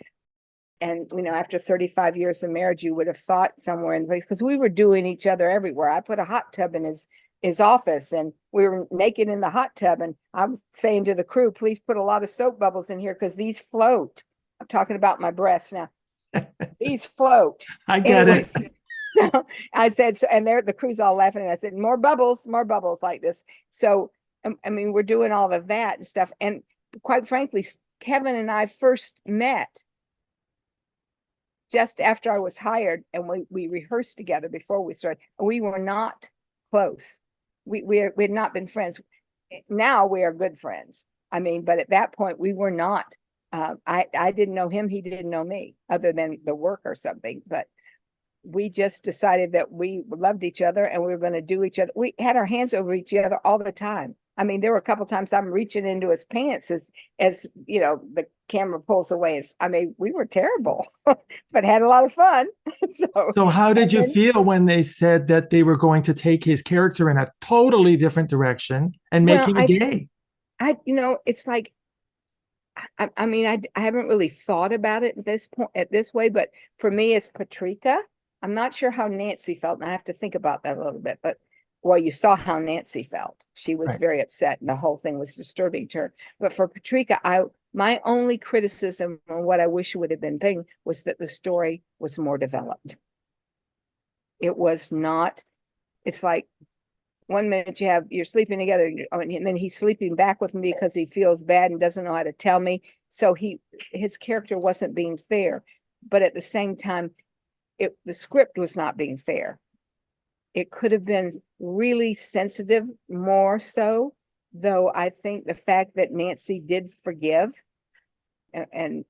Speaker 3: And, after 35 years of marriage, you would have thought somewhere in the place, because we were doing each other everywhere. I put a hot tub in his office, and we were naked in the hot tub. And I was saying to the crew, please put a lot of soap bubbles in here because these float. I'm talking about my breasts now. These float.
Speaker 2: I get it.
Speaker 3: So I said, and the crew's all laughing at me. I said, more bubbles like this. So, I mean, we're doing all of that and stuff. And quite frankly, Kevin and I first met just after I was hired, and we rehearsed together before we started. We were not close. We had not been friends. Now we are good friends. I mean, but at that point we were not. I didn't know him. He didn't know me, other than the work or something. But we just decided that we loved each other and we were going to do each other. We had our hands over each other all the time. I mean, there were a couple times I'm reaching into his pants as the camera pulls away. I mean, we were terrible, but had a lot of fun.
Speaker 2: So how did you feel when they said that they were going to take his character in a totally different direction and make him gay?
Speaker 3: It's like, I mean, I haven't really thought about it at this way, but for me as Patrika, I'm not sure how Nancy felt, and I have to think about that a little bit, but well, you saw how Nancy felt. She was very upset, and the whole thing was disturbing to her. But for Patrika, My only criticism, or what I wish would have been thing, was that the story was more developed. It was not, it's like 1 minute you're sleeping together, and then he's sleeping back with me because he feels bad and doesn't know how to tell me. So his character wasn't being fair, but at the same time, the script was not being fair. It could have been really sensitive, more so, though I think the fact that Nancy did forgive and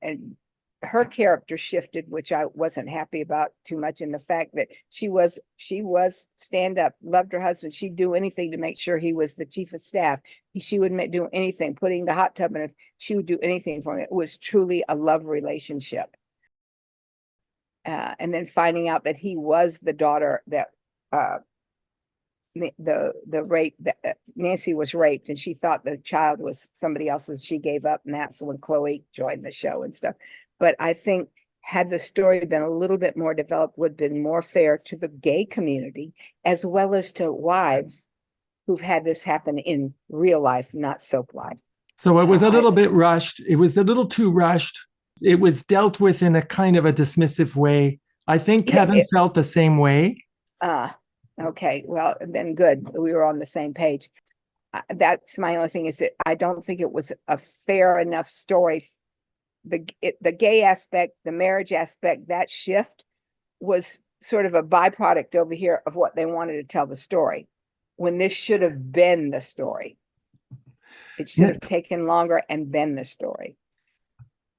Speaker 3: her character shifted, which I wasn't happy about too much, in the fact that she was stand up, loved her husband. She'd do anything to make sure he was the chief of staff. She would do anything, putting the hot tub in it. She would do anything for him. It was truly a love relationship. And then finding out that he was the daughter that the rape, that Nancy was raped, and she thought the child was somebody else's. She gave up, and that's when Chloe joined the show and stuff. But I think had the story been a little bit more developed, would have been more fair to the gay community, as well as to wives who've had this happen in real life, not soap life.
Speaker 2: So it was a little bit rushed. It was a little too rushed. It was dealt with in a kind of a dismissive way. I think Kevin felt the same way.
Speaker 3: Okay, well, then good. We were on the same page. That's my only thing, is that I don't think it was a fair enough story. The gay aspect, the marriage aspect, that shift was sort of a byproduct over here of what they wanted to tell the story, when this should have been the story. It should have taken longer and been the story.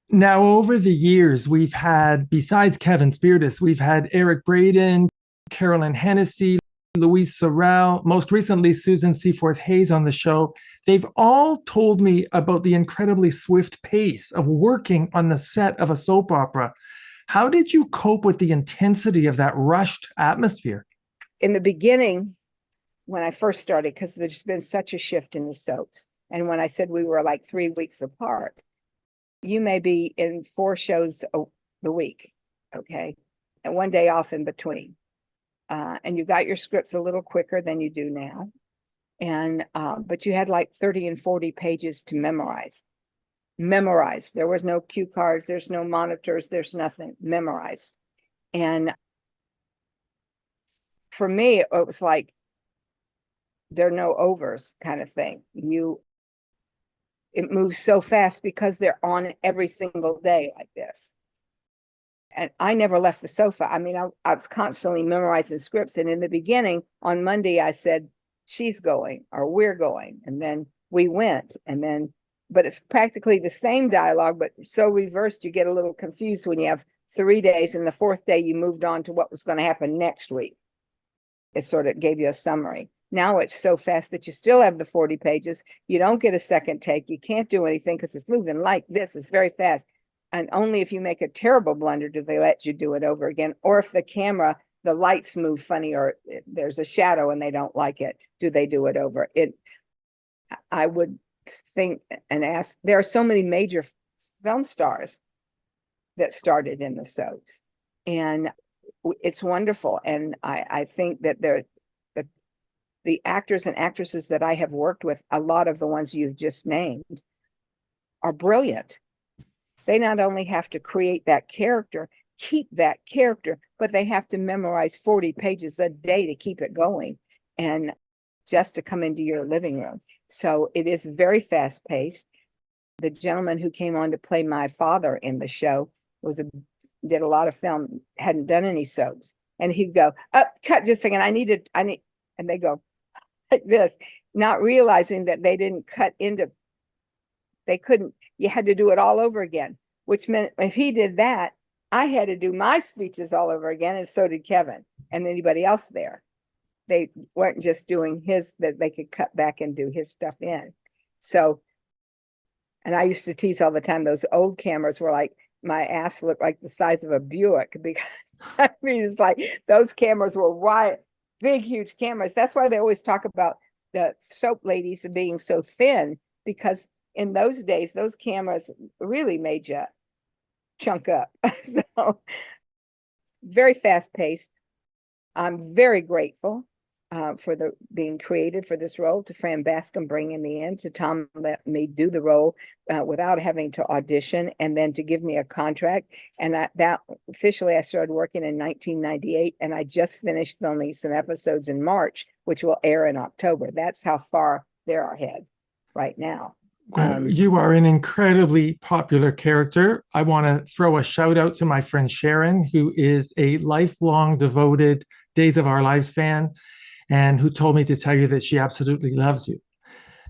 Speaker 2: Now, over the years, we've had, besides Kevin Spirtus, we've had Eric Braeden, Carolyn Hennessy, Louise Sorrell, most recently Susan Seaforth Hayes on the show. They've all told me about the incredibly swift pace of working on the set of a soap opera. How did you cope with the intensity of that rushed atmosphere?
Speaker 3: In the beginning, when I first started, because there's been such a shift in the soaps, and when I said we were like 3 weeks apart, you may be in 4 shows the week, okay, and 1 day off in between. And you got your scripts a little quicker than you do now. And but you had like 30 and 40 pages to memorize. There was no cue cards, there's no monitors, there's nothing. Memorize. And for me, it was like there are no overs kind of thing. It moves so fast because they're on every single day like this. And I never left the sofa. I mean, I was constantly memorizing scripts. And in the beginning, on Monday, I said, she's going, or we're going. And then we went. But it's practically the same dialogue, but so reversed, you get a little confused when you have 3 days, and the 4th day you moved on to what was going to happen next week. It sort of gave you a summary. Now it's so fast that you still have the 40 pages. You don't get a second take. You can't do anything because it's moving like this. It's very fast. And only if you make a terrible blunder do they let you do it over again. Or if the lights move funny, or there's a shadow and they don't like it, do they do it over? I would think and ask, there are so many major film stars that started in the soaps, and it's wonderful. And I think that the actors and actresses that I have worked with, a lot of the ones you've just named, are brilliant. They not only have to create that character, keep that character, but they have to memorize 40 pages a day to keep it going, and just to come into your living room. So it is very fast paced. The gentleman who came on to play my father in the show did a lot of film, hadn't done any soaps. And he'd go, cut just a second. I need, and they go like this, not realizing that they didn't cut into, they couldn't, you had to do it all over again, which meant if he did that, I had to do my speeches all over again, and so did Kevin and anybody else there. They weren't just doing his, that they could cut back and do his stuff in. So, and I used to tease all the time, those old cameras were like, my ass looked like the size of a Buick, because I mean, it's like those cameras were wide, big, huge cameras. That's why they always talk about the soap ladies being so thin, because in those days, those cameras really made you chunk up. So very fast paced. I'm very grateful for being created for this role, to Fran Bascom bringing me in, to Tom let me do the role without having to audition, and then to give me a contract. And that officially I started working in 1998, and I just finished filming some episodes in March, which will air in October. That's how far they're ahead right now.
Speaker 2: Well, you are an incredibly popular character. I want to throw a shout out to my friend Sharon, who is a lifelong devoted Days of Our Lives fan, and who told me to tell you that she absolutely loves you.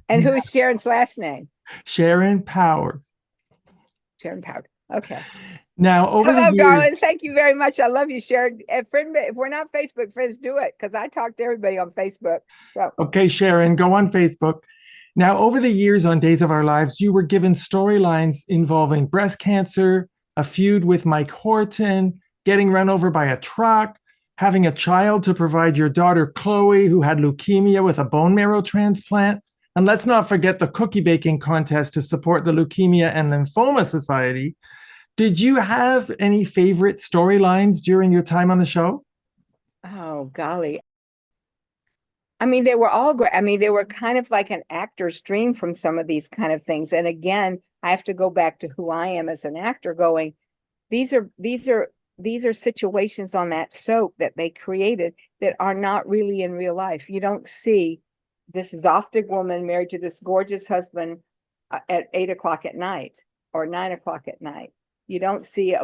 Speaker 3: And who is Sharon's last name?
Speaker 2: Sharon Power.
Speaker 3: Sharon Power. Okay.
Speaker 2: Now, over
Speaker 3: Hello,
Speaker 2: the years,
Speaker 3: darling. Thank you very much. I love you, Sharon. If we're not Facebook friends, do it, because I talk to everybody on Facebook. So.
Speaker 2: Okay, Sharon, go on Facebook. Now, over the years on Days of Our Lives, you were given storylines involving breast cancer, a feud with Mike Horton, getting run over by a truck, having a child to provide your daughter Chloe, who had leukemia with a bone marrow transplant. And let's not forget the cookie baking contest to support the Leukemia and Lymphoma Society. Did you have any favorite storylines during your time on the show?
Speaker 3: Oh, golly. I mean, they were all great. I mean, they were kind of like an actor's dream from some of these kind of things. And again, I have to go back to who I am as an actor going, these are situations on that soap that they created that are not really in real life. You don't see this Zoftig woman married to this gorgeous husband at 8 o'clock at night or 9 o'clock at night. You don't see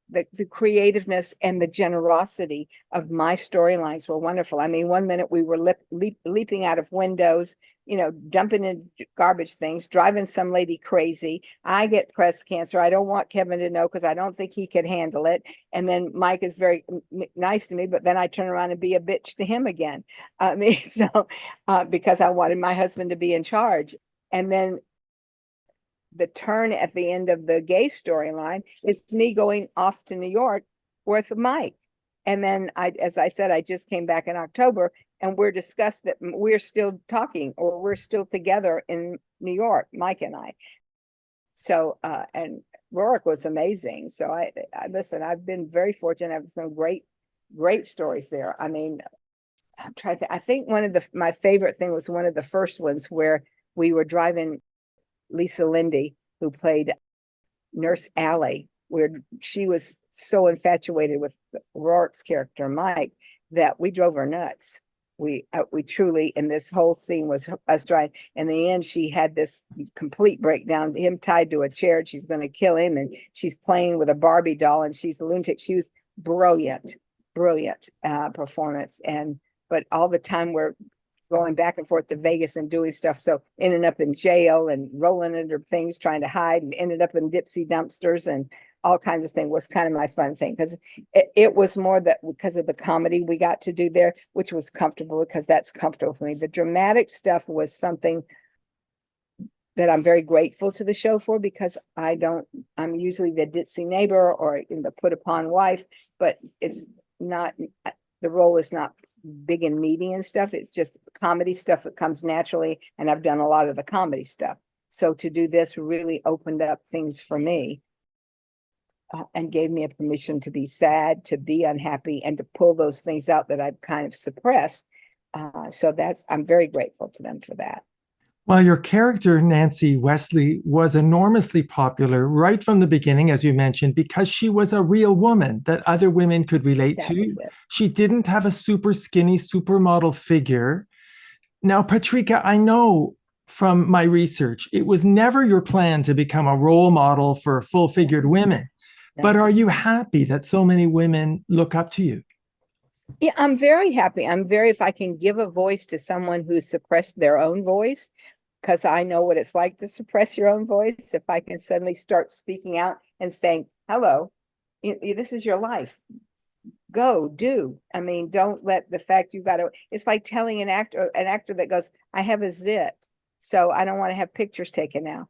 Speaker 3: the creativeness and the generosity of my storylines were wonderful. I mean, one minute we were leaping out of windows, dumping in garbage things, driving some lady crazy. I get breast cancer. I don't want Kevin to know because I don't think he could handle it. And then Mike is very nice to me, but then I turn around and be a bitch to him again. I mean, because I wanted my husband to be in charge. And then the turn at the end of the gay storyline, it's me going off to New York with Mike. And then as I said, I just came back in October, and we're discussed that we're still talking, or we're still together in New York, Mike and I. So, and Rourke was amazing. So I listen, I've been very fortunate. I have some great stories there. I mean, I'm trying to, I think my favorite thing was one of the first ones where we were driving Lisa Lindy, who played Nurse Allie, where she was so infatuated with Rourke's character, Mike, that we drove her nuts. We truly, and this whole scene was us driving. In the end, she had this complete breakdown, him tied to a chair, and she's going to kill him, and she's playing with a Barbie doll, and she's a lunatic. She was brilliant performance. But all the time we're going back and forth to Vegas and doing stuff. So ended up in jail and rolling under things, trying to hide, and ended up in Dipsy dumpsters and all kinds of things was kind of my fun thing, because it was more that because of the comedy we got to do there, which was comfortable because that's comfortable for me. The dramatic stuff was something that I'm very grateful to the show for, because I'm usually the ditzy neighbor or in the put upon wife, but it's not, the role is not big and meaty and stuff. It's just comedy stuff that comes naturally. And I've done a lot of the comedy stuff. So to do this really opened up things for me and gave me a permission to be sad, to be unhappy, and to pull those things out that I've kind of suppressed. So I'm very grateful to them for that.
Speaker 2: Well, your character, Nancy Wesley, was enormously popular right from the beginning, as you mentioned, because she was a real woman that other women could relate to. She didn't have a super skinny supermodel figure. Now, Patrika, I know from my research, it was never your plan to become a role model for full-figured women. But are you happy that so many women look up to you?
Speaker 3: Yeah, I'm very happy. If I can give a voice to someone who suppressed their own voice, because I know what it's like to suppress your own voice. If I can suddenly start speaking out and saying, hello, this is your life. Go do. I mean, don't let the fact it's like telling an actor that goes, I have a zit, so I don't want to have pictures taken now.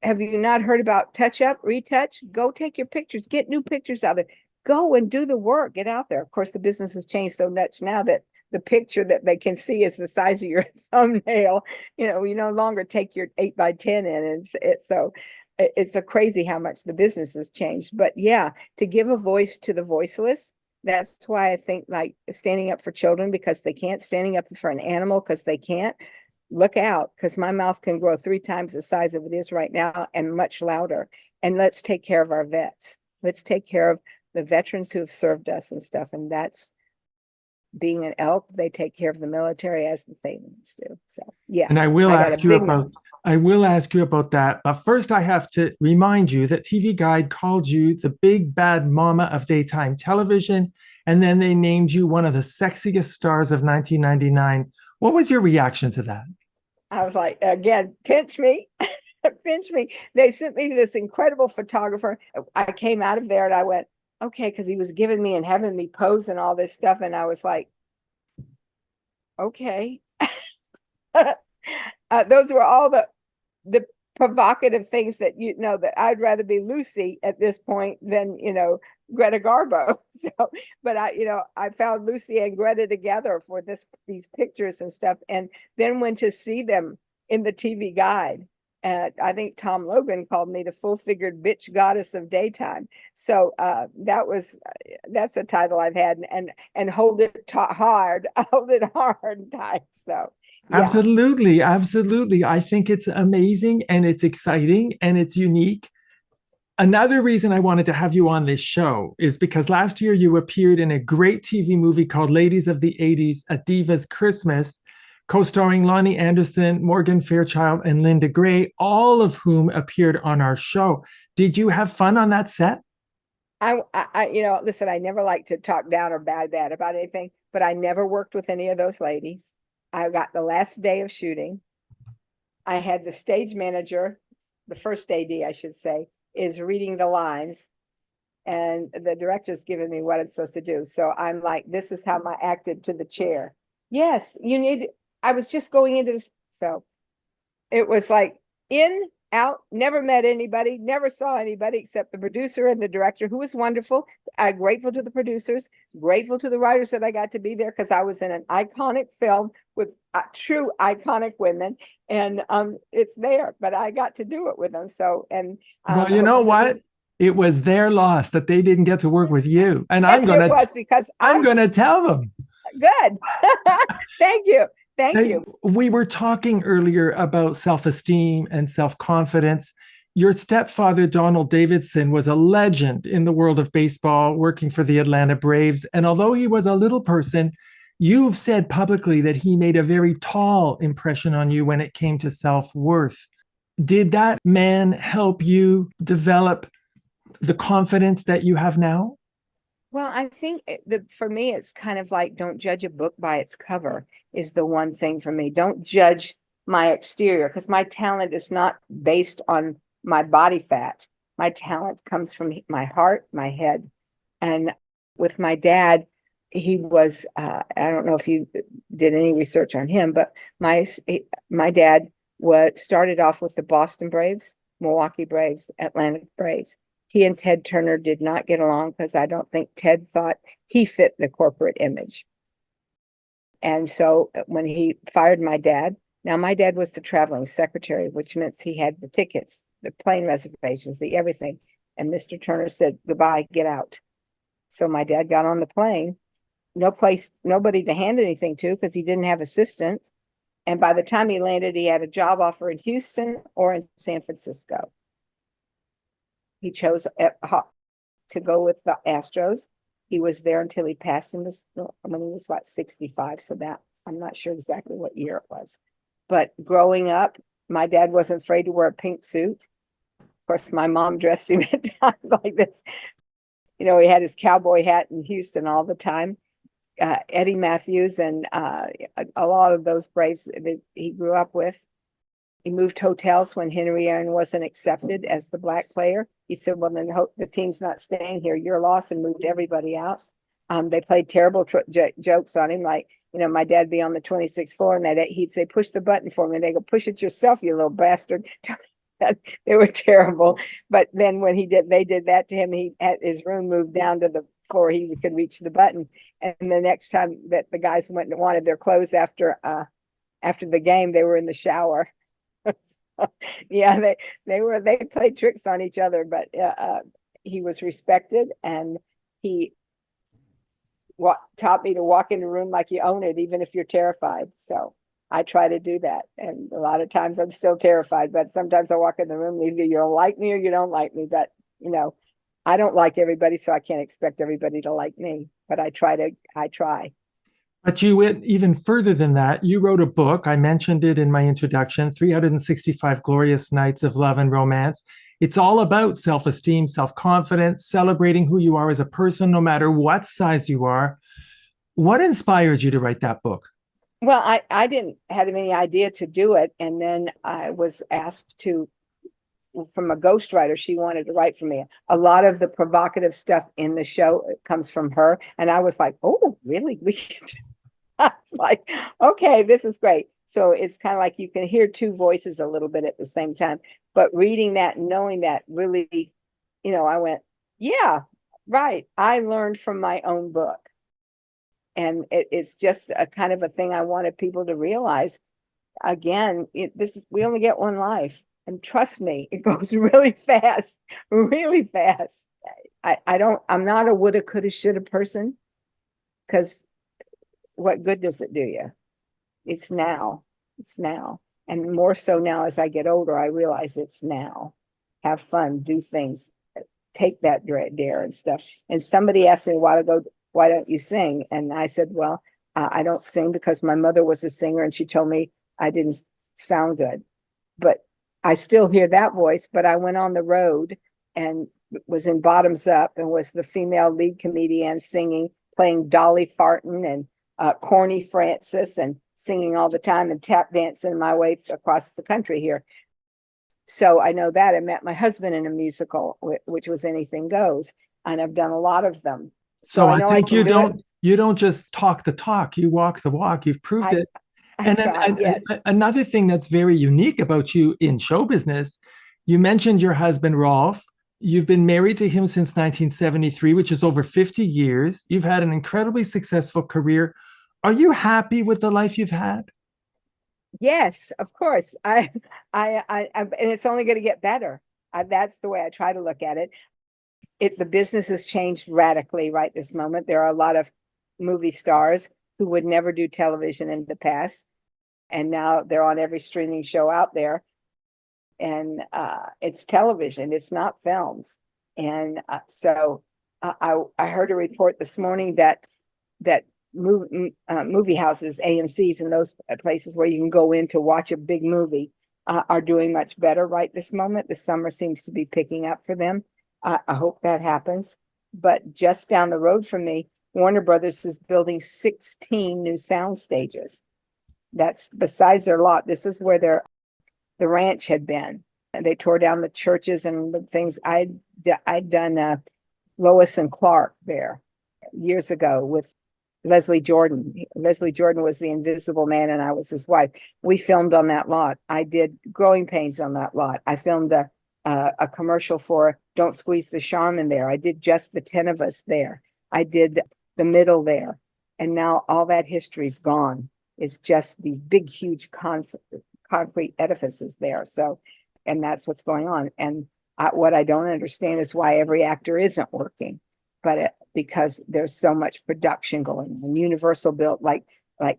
Speaker 3: Have you not heard about touch up, retouch? Go take your pictures, get new pictures out there. Go and do the work, get out there. Of course, the business has changed so much now that the picture that they can see is the size of your thumbnail. You no longer take your 8x10 in, and it's a crazy how much the business has changed. But yeah, to give a voice to the voiceless, That's why I think like standing up for children because they can't, standing up for an animal because they can't. Look out, because my mouth can grow 3 times the size of it is right now and much louder. And let's take care of our vets. Let's take care of the veterans who have served us and stuff. And that's being an elk. They take care of the military as the Thamans do. So yeah.
Speaker 2: And I will ask you about that. But first, I have to remind you that TV Guide called you the big bad mama of daytime television. And then they named you one of the sexiest stars of 1999. What was your reaction to that?
Speaker 3: I was like, again, pinch me, pinch me. They sent me this incredible photographer. I came out of there and I went, okay, because he was giving me and having me pose and all this stuff. And I was like, okay. Those were all the provocative things that, you know, that I'd rather be Lucy at this point than, you know, Greta Garbo. So, but I found Lucy and Greta together for these pictures and stuff, and then went to see them in the TV Guide. And I think Tom Logan called me the full-figured bitch goddess of daytime. So that's a title I've had, and hold it hard, hold it hard and tight. So yeah.
Speaker 2: Absolutely. I think it's amazing and it's exciting and it's unique. Another reason I wanted to have you on this show is because last year you appeared in a great TV movie called Ladies of the 80s, A Diva's Christmas, co-starring Lonnie Anderson, Morgan Fairchild, and Linda Gray, all of whom appeared on our show. Did you have fun on that set?
Speaker 3: I listen, I never like to talk down or bad about anything, but I never worked with any of those ladies. I got the last day of shooting. I had the stage manager, the first AD, I should say, is reading the lines, and the director's giving me what I'm supposed to do. So I'm like, this is how I acted to the chair. Yes, I was just going into this. So it was like in, out, never met anybody, never saw anybody except the producer and the director, who was wonderful. I'm grateful to the producers, grateful to the writers that I got to be there, because I was in an iconic film with true iconic women, and it's there, but I got to do it with them. So, and
Speaker 2: well, you know what? It was their loss that they didn't get to work with you, and
Speaker 3: yes, I'm
Speaker 2: going to tell them.
Speaker 3: Good. Thank you. Thank you.
Speaker 2: We were talking earlier about self-esteem and self-confidence. Your stepfather, Donald Davidson, was a legend in the world of baseball, working for the Atlanta Braves. And although he was a little person, you've said publicly that he made a very tall impression on you when it came to self-worth. Did that man help you develop the confidence that you have now?
Speaker 3: Well, I think for me, it's kind of like, don't judge a book by its cover is the one thing for me. Don't judge my exterior, because my talent is not based on my body fat. My talent comes from my heart, my head. And with my dad, he was, I don't know if you did any research on him, but my dad started off with the Boston Braves, Milwaukee Braves, Atlanta Braves. He and Ted Turner did not get along because I don't think Ted thought he fit the corporate image. And so when he fired my dad, now my dad was the traveling secretary, which meant he had the tickets, the plane reservations, the everything. And Mr. Turner said, goodbye, get out. So my dad got on the plane, nobody to hand anything to because he didn't have assistants. And by the time he landed, he had a job offer in Houston or in San Francisco. He chose to go with the Astros. He was there until he passed when he was about 65. So that I'm not sure exactly what year it was. But growing up, my dad wasn't afraid to wear a pink suit. Of course, my mom dressed him at times like this. He had his cowboy hat in Houston all the time. Eddie Matthews and a lot of those Braves that he grew up with. He moved hotels when Henry Aaron wasn't accepted as the black player. He said, well, then the team's not staying here. You're lost, and moved everybody out. They played terrible jokes on him. Like, my dad be on the 26th floor, and he'd say, push the button for me. And they go, push it yourself, you little bastard. They were terrible. But then when they did that to him, he had his room moved down to the floor he could reach the button. And the next time that the guys went and wanted their clothes after the game, they were in the shower. Yeah, they played tricks on each other, but he was respected, and he taught me to walk in the room like you own it, even if you're terrified. So I try to do that. And a lot of times I'm still terrified, but sometimes I walk in the room, either you don't like me or you don't like me. But, I don't like everybody, so I can't expect everybody to like me. But I try.
Speaker 2: But you went even further than that. You wrote a book. I mentioned it in my introduction, 365 Glorious Nights of Love and Romance. It's all about self-esteem, self-confidence, celebrating who you are as a person, no matter what size you are. What inspired you to write that book?
Speaker 3: Well, I didn't have any idea to do it. And then I was asked from a ghostwriter. She wanted to write for me. A lot of the provocative stuff in the show comes from her. And I was like, oh, really? I was like, okay, this is great. So it's kind of like you can hear two voices a little bit at the same time. But reading that and knowing that really, I went, yeah, right. I learned from my own book. And it's just a kind of a thing I wanted people to realize. Again, we only get one life. And trust me, it goes really fast, really fast. I'm not a woulda, coulda, shoulda person, because what good does it do you? It's now. It's now. And more so now as I get older, I realize it's now. Have fun, do things, take that dare and stuff. And somebody asked me a while ago, why don't you sing? And I said, well, I don't sing because my mother was a singer and she told me I didn't sound good. But I still hear that voice. But I went on the road and was in Bottoms Up and was the female lead comedian singing, playing Dolly Parton and Corny Francis and singing all the time and tap dancing my way across the country here. So I know that. I met my husband in a musical, which was Anything Goes, and I've done a lot of them.
Speaker 2: So I think you don't just talk the talk, you walk the walk. You've proved it. And then another thing that's very unique about you in show business, you mentioned your husband, Rolf. You've been married to him since 1973, which is over 50 years. You've had an incredibly successful career. Are you happy with the life you've had?
Speaker 3: Yes, of course. And it's only going to get better. That's the way I try to look at it. The business has changed radically right this moment. There are a lot of movie stars who would never do television in the past, and now they're on every streaming show out there. And it's television, it's not films. And so I heard a report this morning that movie houses, AMC's, and those places where you can go in to watch a big movie are doing much better right this moment. The summer seems to be picking up for them. I hope that happens. But just down the road from me, Warner Brothers is building 16 new sound stages. That's besides their lot. This is where the ranch had been. And they tore down the churches and the things. I'd done Lois and Clark there years ago with Leslie Jordan. Leslie Jordan was the Invisible Man and I was his wife. We filmed on that lot. I did Growing Pains on that lot. I filmed a commercial for Don't Squeeze the Charmin there. I did Just the 10 of Us there. I did The Middle there. And now all that history's gone. It's just these big, huge concrete edifices there. So, and that's what's going on. And what I don't understand is why every actor isn't working, but because there's so much production going on. Universal built like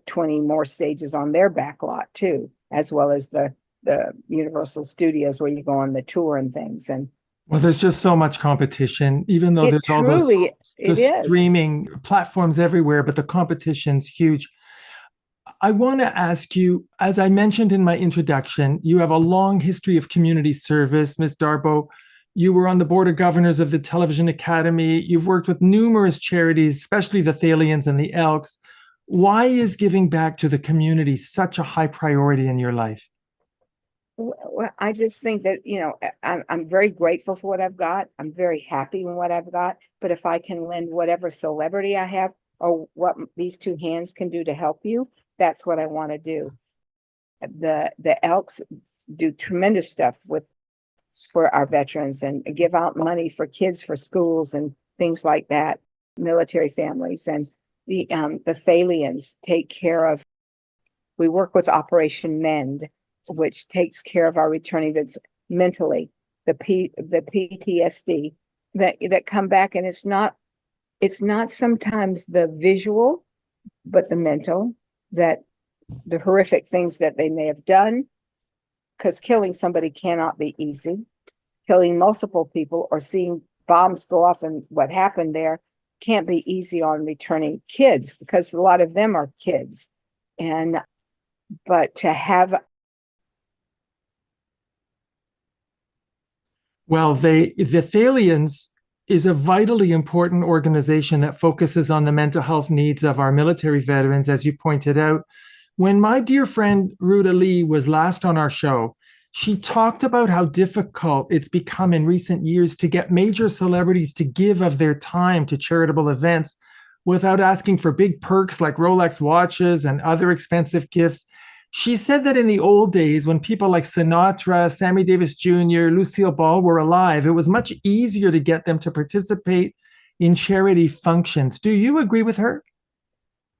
Speaker 3: 20 more stages on their back lot too, as well as the Universal Studios where you go on the tour and things. And
Speaker 2: well, there's just so much competition, even though there's all those streaming platforms everywhere, but the competition's huge. I want to ask you, as I mentioned in my introduction, you have a long history of community service, Ms. Darbo. You were on the board of governors of the Television Academy. You've worked with numerous charities, especially the Thalians and the Elks. Why is giving back to the community such a high priority in your life?
Speaker 3: Well, I just think that, I'm very grateful for what I've got. I'm very happy with what I've got. But if I can lend whatever celebrity I have or what these two hands can do to help you, that's what I want to do. The Elks do tremendous stuff for our veterans and give out money for kids for schools and things like that, military families. And the Thalians take care of, we work with Operation Mend, which takes care of our returning vets mentally, the PTSD that come back. And it's not it's not sometimes the visual, but the mental, that the horrific things that they may have done, because killing somebody cannot be easy. Killing multiple people or seeing bombs go off and what happened there can't be easy on returning kids, because a lot of them are kids. But to have
Speaker 2: Well, the Thalians is a vitally important organization that focuses on the mental health needs of our military veterans, as you pointed out. When my dear friend Ruta Lee was last on our show, she talked about how difficult it's become in recent years to get major celebrities to give of their time to charitable events without asking for big perks like Rolex watches and other expensive gifts. She said that in the old days, when people like Sinatra, Sammy Davis Jr., Lucille Ball were alive, it was much easier to get them to participate in charity functions. Do you agree with her?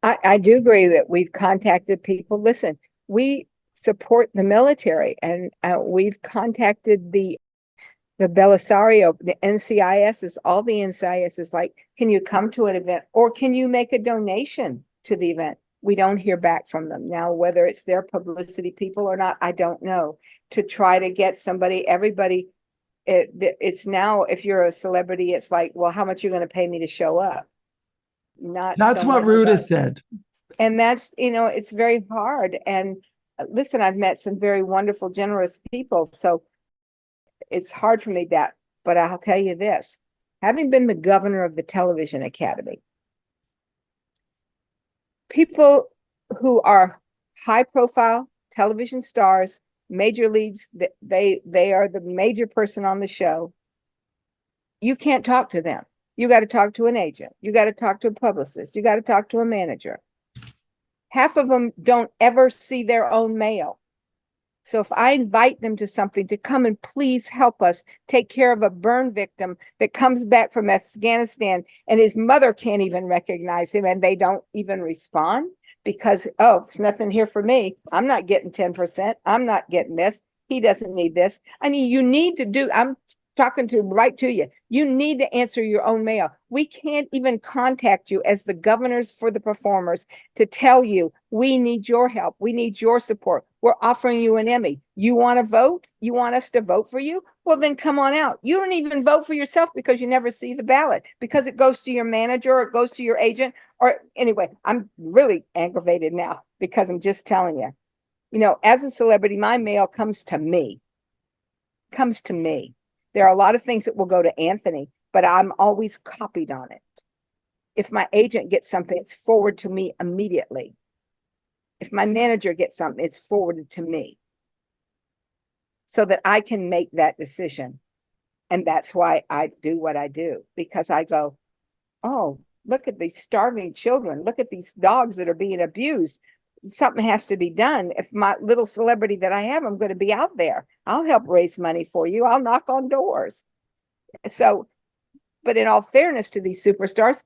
Speaker 3: I do agree that we've contacted people. Listen, we support the military, and we've contacted the Belisario, the NCIS is all the NCIS is like, can you come to an event or can you make a donation to the event? We don't hear back from them. Now, whether it's their publicity people or not, I don't know. To try to get somebody, everybody, it's now, if you're a celebrity, it's like, well, how much are you going to pay me to show up? Not
Speaker 2: That's
Speaker 3: so
Speaker 2: what
Speaker 3: much
Speaker 2: Ruta
Speaker 3: about,
Speaker 2: said.
Speaker 3: and that's, it's very hard. And listen, I've met some very wonderful, generous people. So it's hard for me but I'll tell you this, having been the governor of the Television Academy, people who are high profile television stars, major leads, they are the major person on the show. You can't talk to them. You got to talk to an agent. You got to talk to a publicist. You got to talk to a manager. Half of them don't ever see their own mail. So if I invite them to something, to come and please help us take care of a burn victim that comes back from Afghanistan and his mother can't even recognize him and they don't even respond because, oh, it's nothing here for me. I'm not getting 10%. I'm not getting this. He doesn't need this. I mean, you need to do, I'm talking to right to you. You need to answer your own mail. We can't even contact you as the governors for the performers to tell you, we need your help. We need your support. We're offering you an Emmy. You want to vote? You want us to vote for you? Well, then come on out. You don't even vote for yourself because you never see the ballot, because it goes to your manager or it goes to your agent. Or anyway, I'm really aggravated now because I'm just telling you, as a celebrity, my mail comes to me. There are a lot of things that will go to Anthony, but I'm always copied on it. If my agent gets something, it's forwarded to me immediately. If my manager gets something, it's forwarded to me so that I can make that decision. And that's why I do what I do, because I go, oh, look at these starving children. Look at these dogs that are being abused. Something has to be done. If my little celebrity that I have, I'm going to be out there. I'll help raise money for you. I'll knock on doors. So, but in all fairness to these superstars,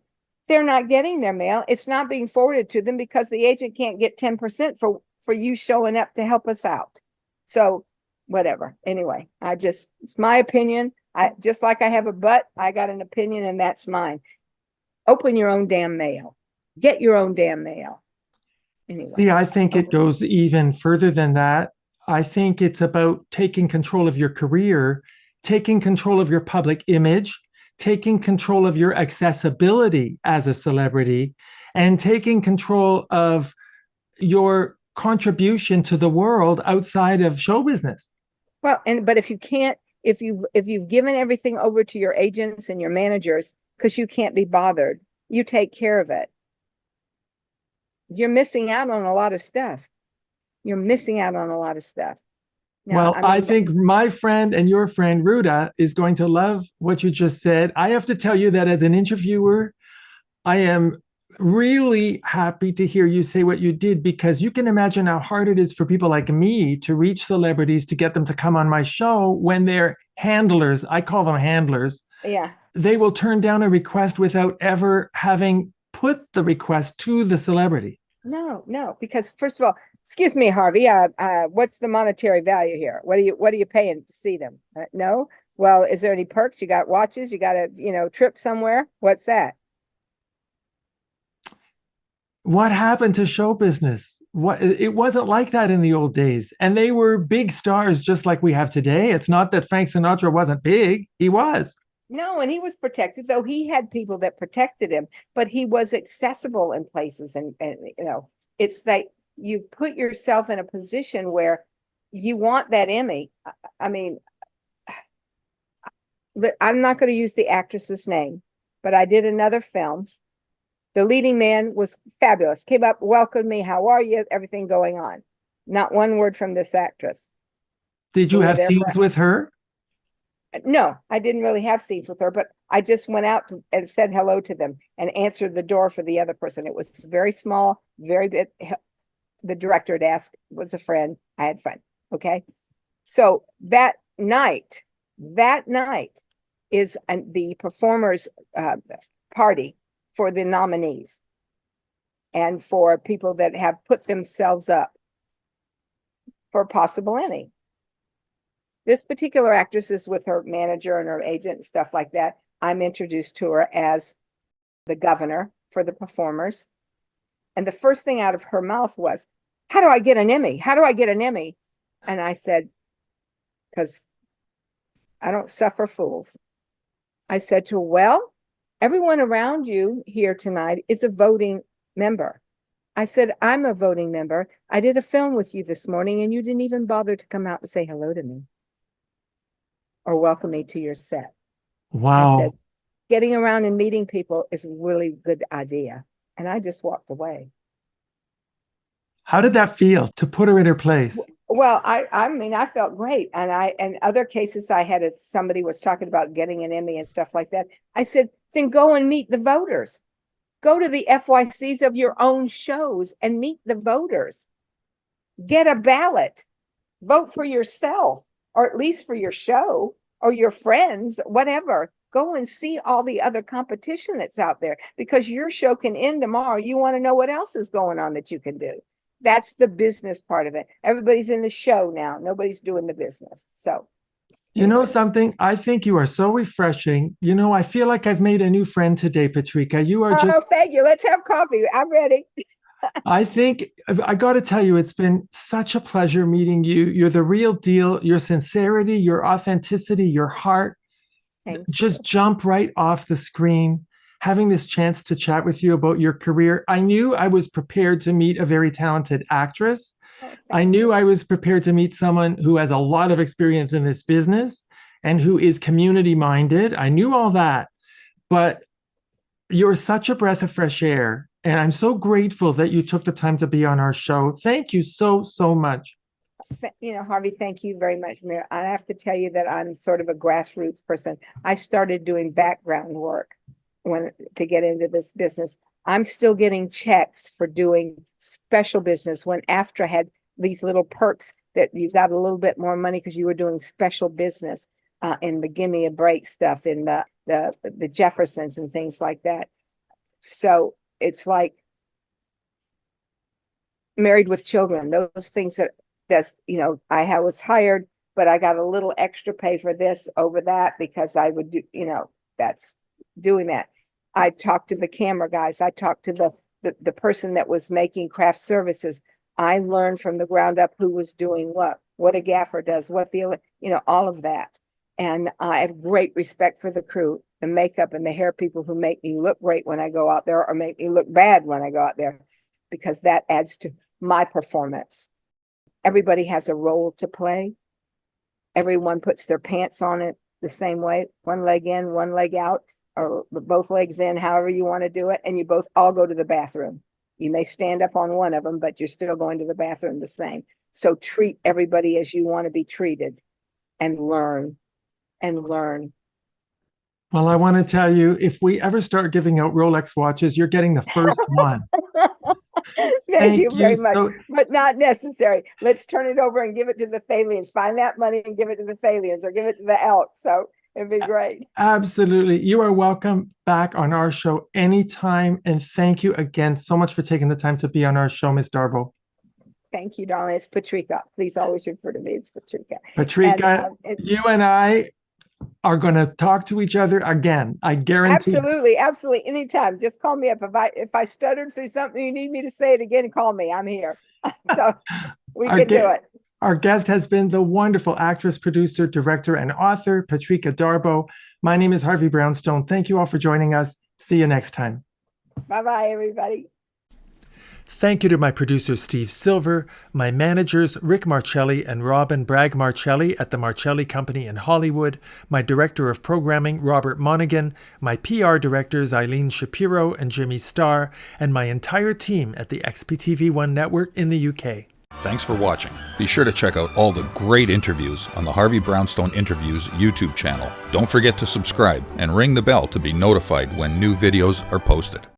Speaker 3: they're not getting their mail. It's not being forwarded to them because the agent can't get 10% for you showing up to help us out. So whatever. Anyway, it's my opinion. Just like I have a butt, I got an opinion and that's mine. Open your own damn mail. Get your own damn mail. Anyway.
Speaker 2: Yeah, I think it goes even further than that. I think it's about taking control of your career, taking control of your public image, taking control of your accessibility as a celebrity, and taking control of your contribution to the world outside of show business.
Speaker 3: Well, but if you can't, if you've given everything over to your agents and your managers because you can't be bothered, you take care of it. You're missing out on a lot of stuff. Now,
Speaker 2: Well, I think my friend and your friend Ruta is going to love what you just said. I have to tell you that as an interviewer, I am really happy to hear you say what you did, because you can imagine how hard it is for people like me to reach celebrities to get them to come on my show when they're handlers. I call them handlers.
Speaker 3: Yeah.
Speaker 2: They will turn down a request without ever having put the request to the celebrity.
Speaker 3: No, because first of all, excuse me, Harvey, what's the monetary value here? What are you paying to see them? No. Well, is there any perks? You got watches? You got a, trip somewhere? What's that?
Speaker 2: What happened to show business? It wasn't like that in the old days. And they were big stars just like we have today. It's not that Frank Sinatra wasn't big. He was.
Speaker 3: No, and he was protected, though he had people that protected him, but he was accessible in places. And it's like you put yourself in a position where you want that Emmy. I mean, I'm not going to use the actress's name, but I did another film. The leading man was fabulous. Came up, welcomed me. How are you? Everything going on. Not one word from this actress.
Speaker 2: Did you have scenes with her?
Speaker 3: No, I didn't really have scenes with her, but I just went out and said hello to them and answered the door for the other person. It was very small, very big. The director had asked, was a friend. I had fun. Okay. So that night is the performers party for the nominees and for people that have put themselves up for a possible Emmy. This particular actress is with her manager and her agent and stuff like that. I'm introduced to her as the governor for the performers. And the first thing out of her mouth was, how do I get an Emmy? How do I get an Emmy? And I said, because I don't suffer fools. I said to her, well, everyone around you here tonight is a voting member. I said, I'm a voting member. I did a film with you this morning and you didn't even bother to come out and say hello to me or welcome me to your set.
Speaker 2: Wow.
Speaker 3: I said, getting around and meeting people is a really good idea. And I just walked away.
Speaker 2: How did that feel to put her in her place?
Speaker 3: Well, I mean, I felt great. And other cases I had, somebody was talking about getting an Emmy and stuff like that. I said, then go and meet the voters. Go to the FYCs of your own shows and meet the voters. Get a ballot. Vote for yourself, or at least for your show or your friends, whatever. Go and see all the other competition that's out there, because your show can end tomorrow. You want to know what else is going on that you can do. That's the business part of it. Everybody's in the show now. Nobody's doing the business. So,
Speaker 2: you know something? I think you are so refreshing. I feel like I've made a new friend today, Patrika. You are just.
Speaker 3: Oh, thank you. Let's have coffee. I'm ready.
Speaker 2: I think I got to tell you, it's been such a pleasure meeting you. You're the real deal. Your sincerity, your authenticity, your heart just jump right off the screen. Having this chance to chat with you about your career, I knew I was prepared to meet a very talented actress. I knew I was prepared to meet someone who has a lot of experience in this business and who is community minded. I knew all that, but you're such a breath of fresh air. And I'm so grateful that you took the time to be on our show. Thank you so, so much.
Speaker 3: Harvey, thank you very much. I have to tell you that I'm sort of a grassroots person. I started doing background work to get into this business. I'm still getting checks for doing special business when AFTRA had these little perks that you got a little bit more money because you were doing special business in the Give Me a Break stuff, in the Jeffersons and things like that. So it's like Married with Children, those things I was hired, but I got a little extra pay for this over that because I would do, that's doing that. I talked to the camera guys. I talked to the person that was making craft services. I learned from the ground up who was doing what a gaffer does, all of that. And I have great respect for the crew, the makeup and the hair people who make me look great when I go out there or make me look bad when I go out there, because that adds to my performance. Everybody has a role to play. Everyone puts their pants on it the same way, one leg in, one leg out, or both legs in, however you want to do it. And you both all go to the bathroom. You may stand up on one of them, but you're still going to the bathroom the same. So treat everybody as you want to be treated and learn.
Speaker 2: Well, I want to tell you, if we ever start giving out Rolex watches, you're getting the first one.
Speaker 3: Thank you very much, but not necessary. Let's turn it over and give it to the Thalians. Find that money and give it to the Thalians, or give it to the Elks. So it'd be great.
Speaker 2: Absolutely. You are welcome back on our show anytime. And thank you again so much for taking the time to be on our show, Ms. Darbo.
Speaker 3: Thank you, darling. It's Patrika. Please always refer to me as Patrika.
Speaker 2: Patrika, you and I are going to talk to each other again. I guarantee.
Speaker 3: Absolutely. Absolutely. Anytime. Just call me up. If I stuttered through something, you need me to say it again, call me. I'm here. So we can do it.
Speaker 2: Our guest has been the wonderful actress, producer, director, and author, Patrika Darbo. My name is Harvey Brownstone. Thank you all for joining us. See you next time.
Speaker 3: Bye-bye, everybody.
Speaker 2: Thank you to my producer, Steve Silver, my managers, Rick Marcelli and Robin Bragg Marcelli at the Marcelli Company in Hollywood, my director of programming, Robert Monaghan, my PR directors, Eileen Shapiro and Jimmy Starr, and my entire team at the XPTV1 network in the UK.
Speaker 1: Thanks for watching. Be sure to check out all the great interviews on the Harvey Brownstone Interviews YouTube channel. Don't forget to subscribe and ring the bell to be notified when new videos are posted.